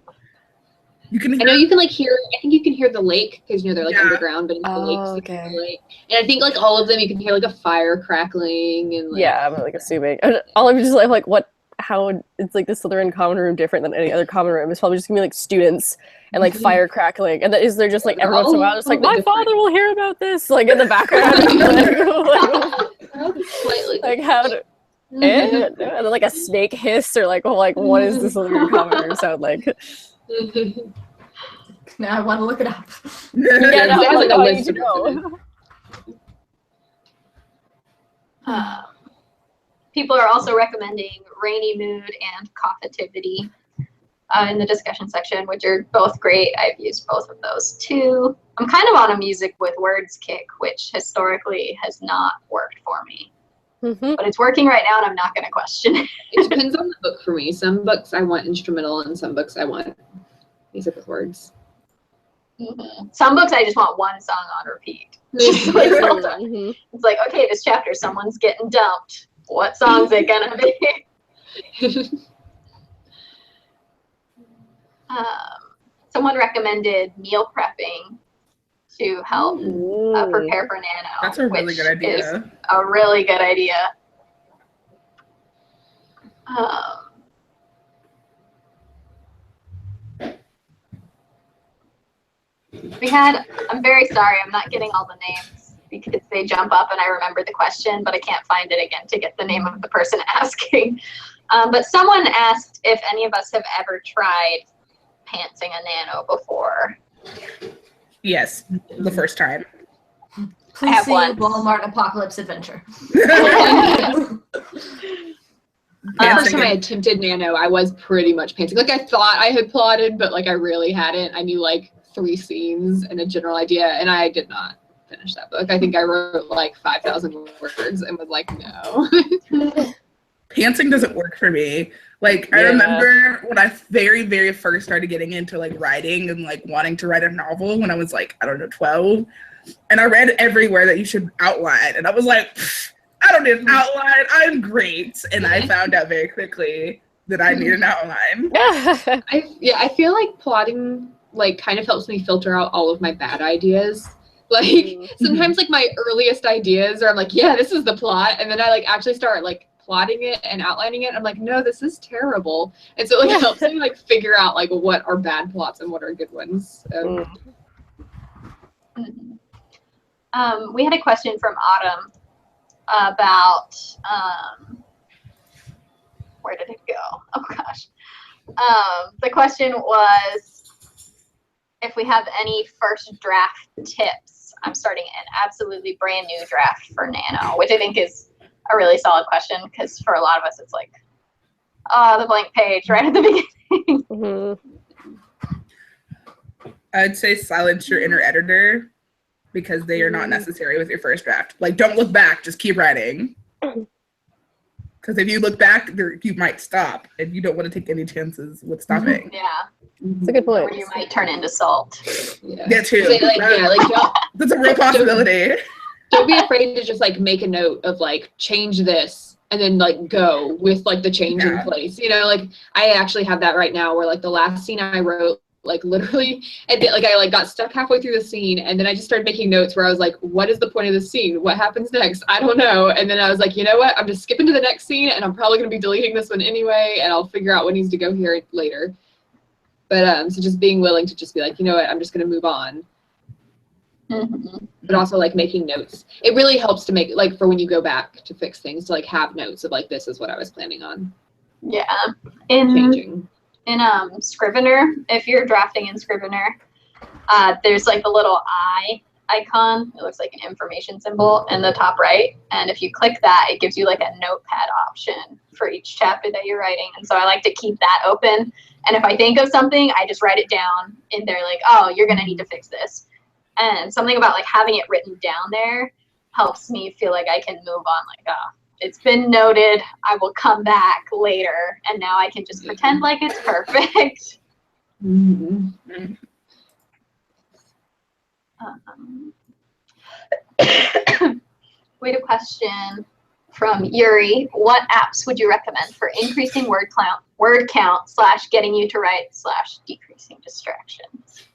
You can I know you can like hear. I think you can hear the lake because you know they're like Yeah. underground, but in the Oh, lakes you can okay. hear the lake. And I think like all of them, you can hear like a fire crackling and like, Yeah, I'm like assuming. And all I'm just like what? How it's like the Slytherin common room different than any other common room? It's probably just gonna be like students and like fire crackling, and then is there just like every once in a while, just like my father will hear about this, like in the background, slightly. like how? And then like a snake hiss or like what is the Slytherin common room sound like? Now I want to look it up. Yeah, no, They have, like, like, a oh, list you know. People are also recommending Rainy Mood and Coffitivity in the discussion section, which are both great. I've used both of those too. I'm kind of on a music with words kick, which historically has not worked for me. But it's working right now and I'm not going to question it. It depends on the book for me. Some books I want instrumental, and some books I want music with words. Some books I just want one song on repeat. Just like all the time. It's like, okay, this chapter, someone's getting dumped. What song's it gonna be? Someone recommended meal prepping to help prepare for Nano. That's a really good idea. Is a really good idea. I'm very sorry, I'm not getting all the names because they jump up and I remember the question, but I can't find it again to get the name of the person asking. But someone asked if any of us have ever tried pantsing a Nano before. Yes, the first time. Please have see one. Walmart Apocalypse Adventure. First time I attempted Nano, I was pretty much pantsing. Like I thought I had plotted, but like I really hadn't. I knew like 3 scenes and a general idea, and I did not finish that book. I think I wrote like 5,000 words and was like, no. Pantsing doesn't work for me. Like I remember when I very, very first started getting into like writing and like wanting to write a novel when I was like, I don't know, 12. And I read everywhere that you should outline. And I was like, I don't need an outline. I'm great. And I found out very quickly that I need an outline. I feel like plotting like kind of helps me filter out all of my bad ideas. Like sometimes like my earliest ideas are I'm like, yeah, this is the plot. And then I like actually start like plotting it and outlining it. I'm like, no, this is terrible. And so like it helps me like figure out like what are bad plots and what are good ones. We had a question from Autumn about where did it go? Oh gosh. The question was if we have any first draft tips. I'm starting an absolutely brand new draft for Nano, which I think is a really solid question because for a lot of us it's like, the blank page right at the beginning. I'd say silence your inner editor because they are not necessary with your first draft. Like, don't look back, just keep writing. Because if you look back, you might stop, and you don't want to take any chances with stopping. Yeah. That's a good point. Or you might turn into salt. Yeah, too. So, like, That's a real possibility. Don't be afraid to just like make a note of like change this and then like go with like the change in place. You know, like I actually have that right now where like the last scene I wrote, like literally, and like I like got stuck halfway through the scene and then I just started making notes where I was like, what is the point of the scene? What happens next? I don't know. And then I was like, you know what? I'm just skipping to the next scene and I'm probably going to be deleting this one anyway and I'll figure out what needs to go here later. But so just being willing to just be like, you know what? I'm just going to move on. But also like making notes. It really helps to make like for when you go back to fix things to like have notes of like this is what I was planning on. Yeah. Changing. In Scrivener, if you're drafting in Scrivener, there's like a little eye icon. It looks like an information symbol in the top right. And if you click that, it gives you like a notepad option for each chapter that you're writing. And so I like to keep that open. And if I think of something, I just write it down in there like, oh, you're going to need to fix this. And something about like having it written down there helps me feel like I can move on. Like, oh, it's been noted. I will come back later. And now I can just pretend like it's perfect. Wait, a question from Yuri. What apps would you recommend for increasing word count / getting you to write / decreasing distractions?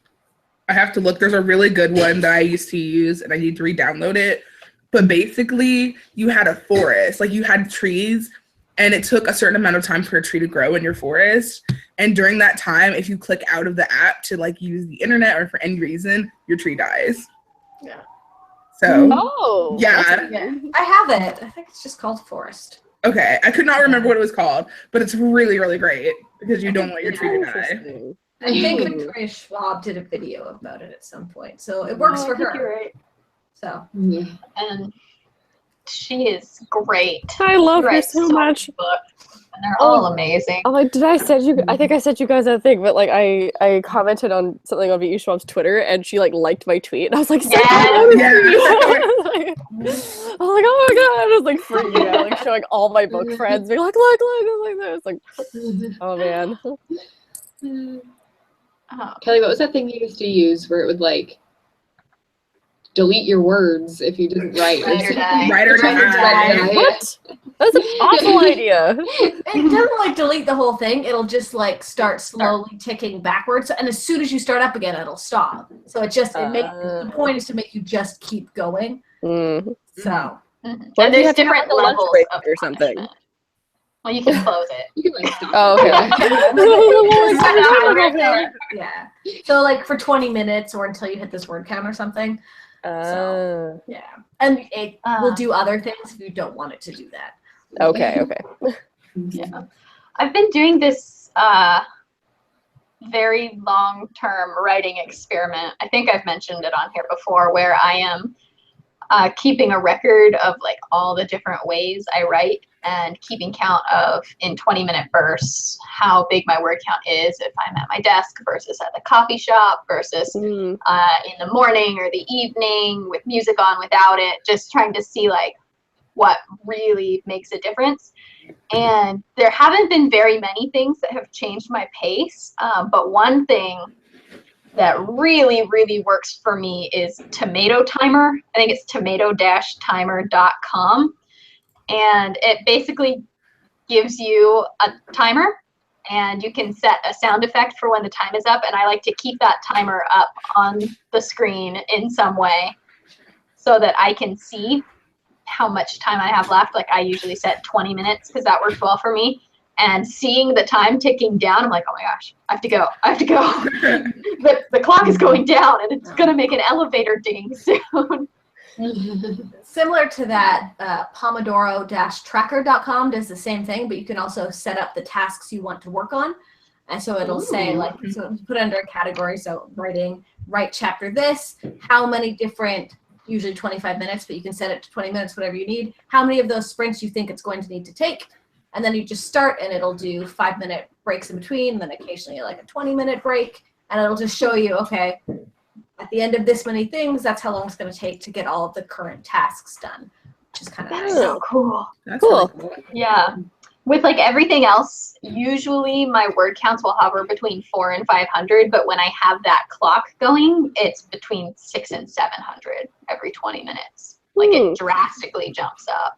I have to look. There's a really good one that I used to use, and I need to re-download it. But basically, you had a forest. Like, you had trees, and it took a certain amount of time for a tree to grow in your forest. And during that time, if you click out of the app to, like, use the internet or for any reason, your tree dies. Yeah. So, yeah. I have it. I think it's just called Forest. Okay. I could not remember what it was called, but it's really, really great because you don't want your tree to die. I think Victoria Schwab did a video about it at some point, so it works for her. You're right. So, and she is great. I love She her writes so much. many books, and they're all amazing. I'm like, did I send you? I think I sent you guys that thing, but like, I commented on something on V.E. Schwab's Twitter, and she like liked my tweet, and I was like, Yes. I was like, oh my god! I was like freaking out, like showing all my book friends, being like, look, like this, like, oh man. Oh. Kelly, what was that thing you used to use where it would like delete your words if you didn't write? Write or die. What? That's an awful idea. it doesn't like delete the whole thing. It'll just like start slowly ticking backwards, and as soon as you start up again, it'll stop. So the point is to make you just keep going. So, and there's different levels of or something. punishment. Well, you can close it. You can like stop. Oh, okay. yeah. So like for 20 minutes or until you hit this word count or something. So, yeah. And it will do other things if you don't want it to do that. Okay. Yeah. I've been doing this very long-term writing experiment. I think I've mentioned it on here before, where I am keeping a record of like all the different ways I write and keeping count of, in 20-minute bursts, how big my word count is if I'm at my desk versus at the coffee shop versus in the morning or the evening with music on, without it, just trying to see like what really makes a difference. And there haven't been very many things that have changed my pace, but one thing that really, really works for me is Tomato Timer. I think it's tomato-timer.com. And it basically gives you a timer, and you can set a sound effect for when the time is up. And I like to keep that timer up on the screen in some way so that I can see how much time I have left. Like, I usually set 20 minutes because that works well for me. And seeing the time ticking down, I'm like, oh my gosh, I have to go. The clock is going down, and it's going to make an elevator ding soon. Similar to that, Pomodoro-tracker.com does the same thing, but you can also set up the tasks you want to work on. And so it'll say, like, so put it under a category. So write chapter this, how many different, usually 25 minutes, but you can set it to 20 minutes, whatever you need. How many of those sprints you think it's going to need to take. And then you just start, and it'll do 5-minute breaks in between, and then occasionally like a 20-minute break. And it'll just show you, okay, at the end of this many things, that's how long it's going to take to get all of the current tasks done, which is kind of nice. So cool. That's Cool. really cool. Yeah. With like everything else, usually my word counts will hover between 400 and 500, but when I have that clock going, it's between 600 and 700 every 20 minutes. Like, it drastically jumps up.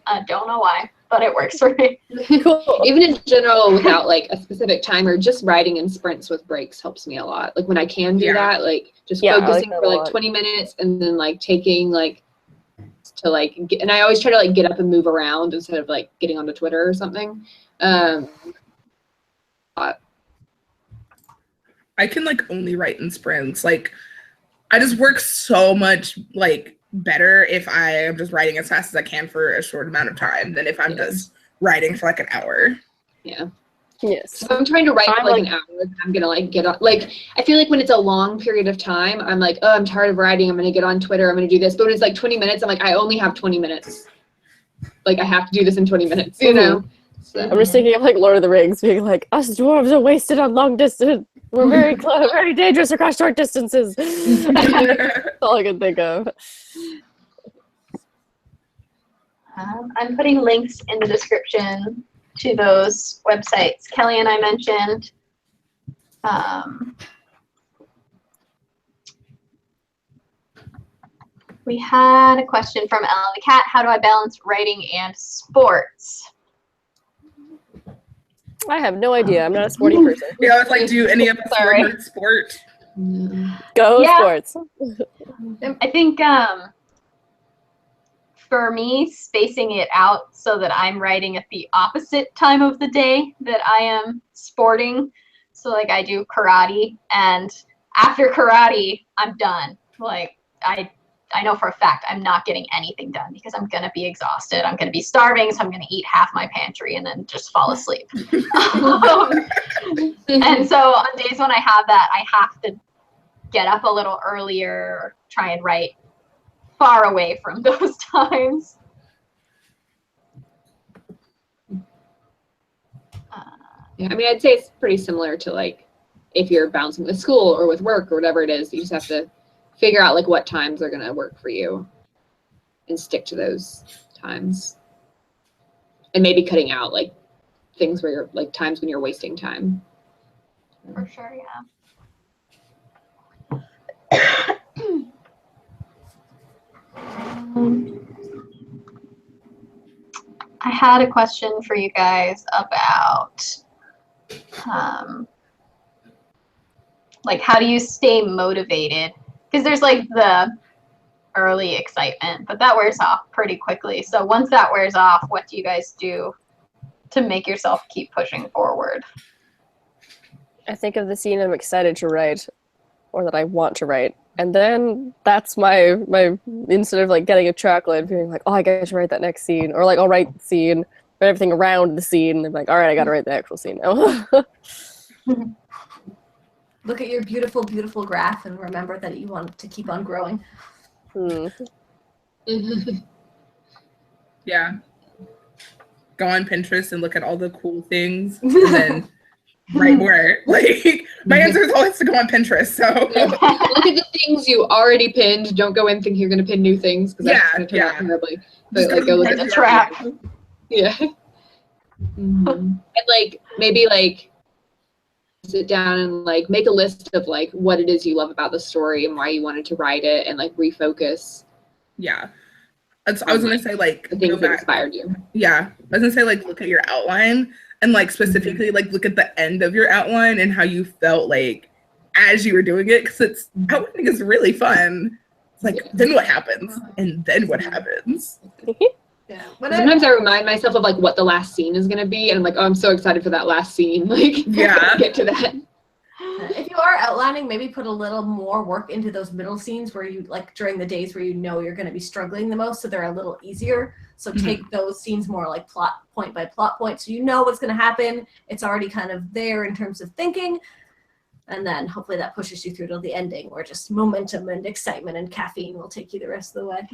I don't know why, but it works for me. Cool. Even in general, without like a specific timer, just writing in sprints with breaks helps me a lot. Like when I can do that, like just focusing like for like 20 minutes and then like taking like to like get, and I always try to like get up and move around instead of like getting onto Twitter or something. I can like only write in sprints. Like, I just work so much like better if I am just writing as fast as I can for a short amount of time than if I'm just writing for like an hour. Yeah. Yes. So I'm trying to write for like an hour, and I'm gonna like get on. Like, I feel like when it's a long period of time, I'm like, oh, I'm tired of writing. I'm gonna get on Twitter. I'm gonna do this. But when it's like 20 minutes, I'm like, I only have 20 minutes. Like, I have to do this in 20 minutes, you know. So, I'm just thinking of like Lord of the Rings being like, us dwarves are wasted on long distance. We're very very dangerous across short distances. That's all I can think of. I'm putting links in the description to those websites Kelly and I mentioned. We had a question from Ellen the Cat. How do I balance writing and sports? I have no idea. I'm not a sporty person. Yeah, I was like, do any of us Sorry. WordNerd sport? Go Yeah. sports. I think for me, spacing it out so that I'm writing at the opposite time of the day that I am sporting. So like I do karate, and after karate, I'm done. Like I know for a fact I'm not getting anything done because I'm gonna be exhausted. I'm gonna be starving, so I'm gonna eat half my pantry and then just fall asleep. And so on days when I have that, I have to get up a little earlier, try and write far away from those times. Yeah, I mean, I'd say it's pretty similar to like if you're bouncing with school or with work or whatever it is. You just have to figure out like what times are gonna work for you and stick to those times. And maybe cutting out like things where you're like times when you're wasting time. For sure, yeah. I had a question for you guys about like how do you stay motivated? Because there's like the early excitement, but that wears off pretty quickly. So once that wears off, what do you guys do to make yourself keep pushing forward? I think of the scene I'm excited to write, or that I want to write, and then that's my instead of like getting a chocolate, being like, oh, I got to write that next scene, or like I'll write the scene, write everything around the scene. I'm like, all right, I got to write the actual scene now. Look at your beautiful, beautiful graph and remember that you want to keep on growing. Yeah. Go on Pinterest and look at all the cool things and then write more. Like, my answer is always to go on Pinterest. So Look at the things you already pinned. Don't go in thinking you're going to pin new things because that's going to turn out terribly. But like, go look at the trap. Yeah. And like maybe like sit down and like make a list of like what it is you love about the story and why you wanted to write it, and like refocus. Yeah. I was gonna say like The things go that back. inspired you. Yeah. I was gonna say like look at your outline and like specifically like look at the end of your outline and how you felt like as you were doing it, because it's outlining is really fun. It's like then what happens? And then what happens? Yeah. Sometimes I remind myself of like what the last scene is gonna be, and I'm like, oh, I'm so excited for that last scene. Like, Yeah. get to that. If you are outlining, maybe put a little more work into those middle scenes where you like during the days where you know you're going to be struggling the most, so they're a little easier. So take those scenes more like plot point by plot point, so you know what's going to happen. It's already kind of there in terms of thinking, and then hopefully that pushes you through to the ending, where just momentum and excitement and caffeine will take you the rest of the way.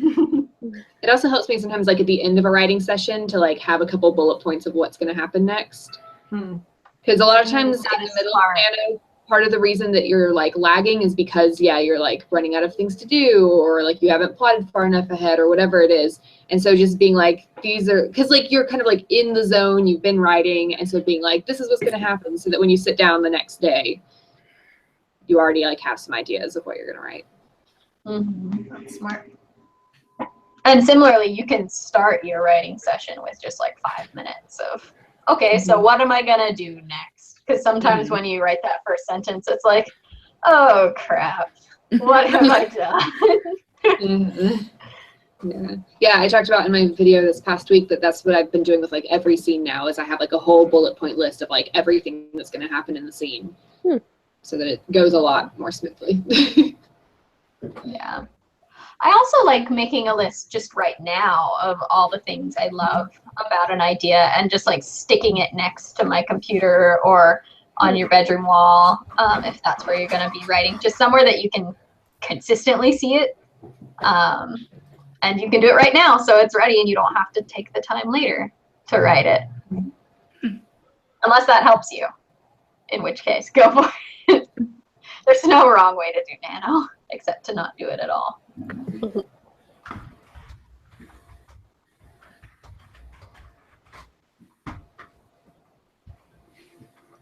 It also helps me sometimes like at the end of a writing session to like have a couple bullet points of what's going to happen next. Because a lot of times That in is the middle smart. of Nano, part of the reason that you're like lagging is because you're like running out of things to do, or like you haven't plotted far enough ahead, or whatever it is. And so just being like, these are, because like you're kind of like in the zone, you've been writing, and so being like, this is what's going to happen, so that when you sit down the next day, you already like have some ideas of what you're going to write. That's smart. And similarly, you can start your writing session with just like 5 minutes of, okay, so what am I gonna do next? Because sometimes when you write that first sentence, it's like, oh crap, what have I done? Yeah, I talked about in my video this past week that that's what I've been doing with like every scene now, is I have like a whole bullet point list of like everything that's going to happen in the scene, so that it goes a lot more smoothly. Yeah. I also like making a list just right now of all the things I love about an idea and just like sticking it next to my computer or on your bedroom wall, if that's where you're going to be writing, just somewhere that you can consistently see it. And you can do it right now, so it's ready and you don't have to take the time later to write it. Unless that helps you, in which case, go for it. There's no wrong way to do nano, except to not do it at all.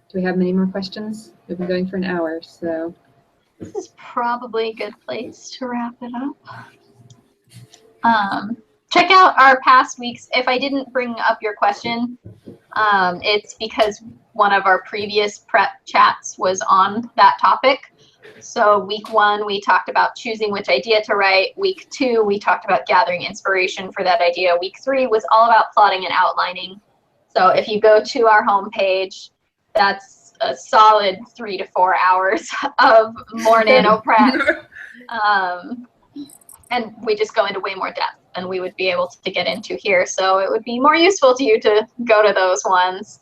Do we have many more questions? We've been going for an hour, so. This is probably a good place to wrap it up. Check out our past weeks. If I didn't bring up your question, it's because one of our previous prep chats was on that topic. So week 1, we talked about choosing which idea to write. Week 2, we talked about gathering inspiration for that idea. Week 3 was all about plotting and outlining. So if you go to our homepage, that's a solid 3 to 4 hours of more nano prep. And we just go into way more depth than we would be able to get into here. So it would be more useful to you to go to those ones.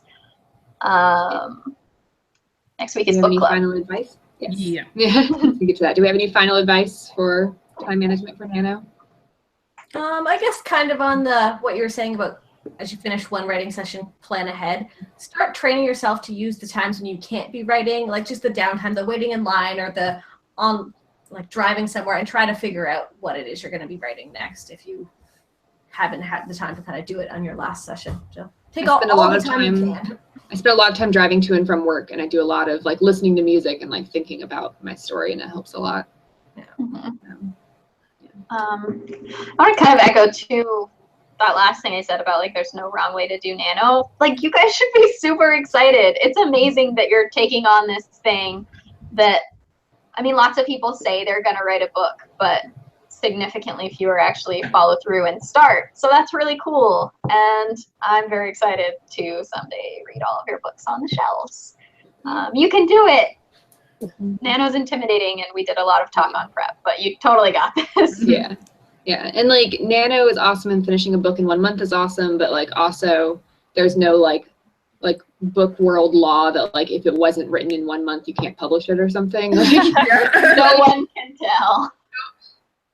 Next week is book club. Final advice? Yes. Yeah. Yeah. We get to that. Do we have any final advice for time management for nano? I guess kind of on the what you were saying about as you finish one writing session, plan ahead. Start training yourself to use the times when you can't be writing, like just the downtime, the waiting in line, or the like driving somewhere, and try to figure out what it is you're going to be writing next if you haven't had the time to kind of do it on your last session. So take all the time you can. I spend a lot of time driving to and from work, and I do a lot of like listening to music and like thinking about my story, and it helps a lot. Yeah. I want to kind of echo too that last thing I said about like there's no wrong way to do nano. Like you guys should be super excited. It's amazing that you're taking on this thing that, I mean, lots of people say they're going to write a book, but significantly fewer actually follow through and start. So that's really cool. And I'm very excited to someday read all of your books on the shelves. You can do it. Nano's intimidating, and we did a lot of talk on prep, but you totally got this. Yeah. Yeah. And like nano is awesome, and finishing a book in 1 month is awesome, but like also there's no like book world law that like if it wasn't written in 1 month you can't publish it or something. Like, no one can tell.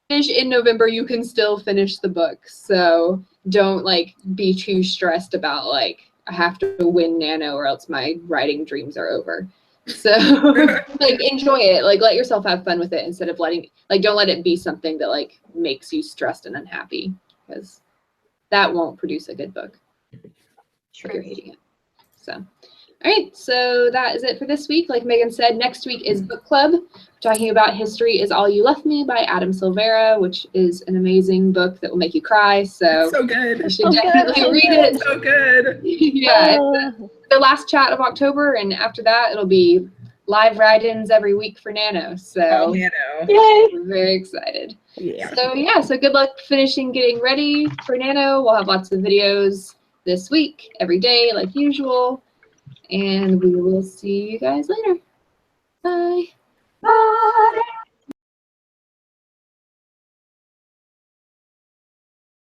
Finish in November, you can still finish the book. So don't like be too stressed about like I have to win nano or else my writing dreams are over. So like enjoy it, like let yourself have fun with it instead of letting don't let it be something that like makes you stressed and unhappy, because that won't produce a good book. Sure, you're hating it. So all right, so that is it for this week. Like Megan said, next week is book club, talking about History Is All You Left Me by Adam Silvera, which is an amazing book that will make you cry. So good. You should definitely read it. So good. Yeah, the last chat of October, and after that it'll be live write-ins every week for nano. So Nano. Yay! We're very excited. Yeah. So good luck finishing getting ready for nano. We'll have lots of videos this week, every day, like usual. And we will see you guys later. Bye. Bye.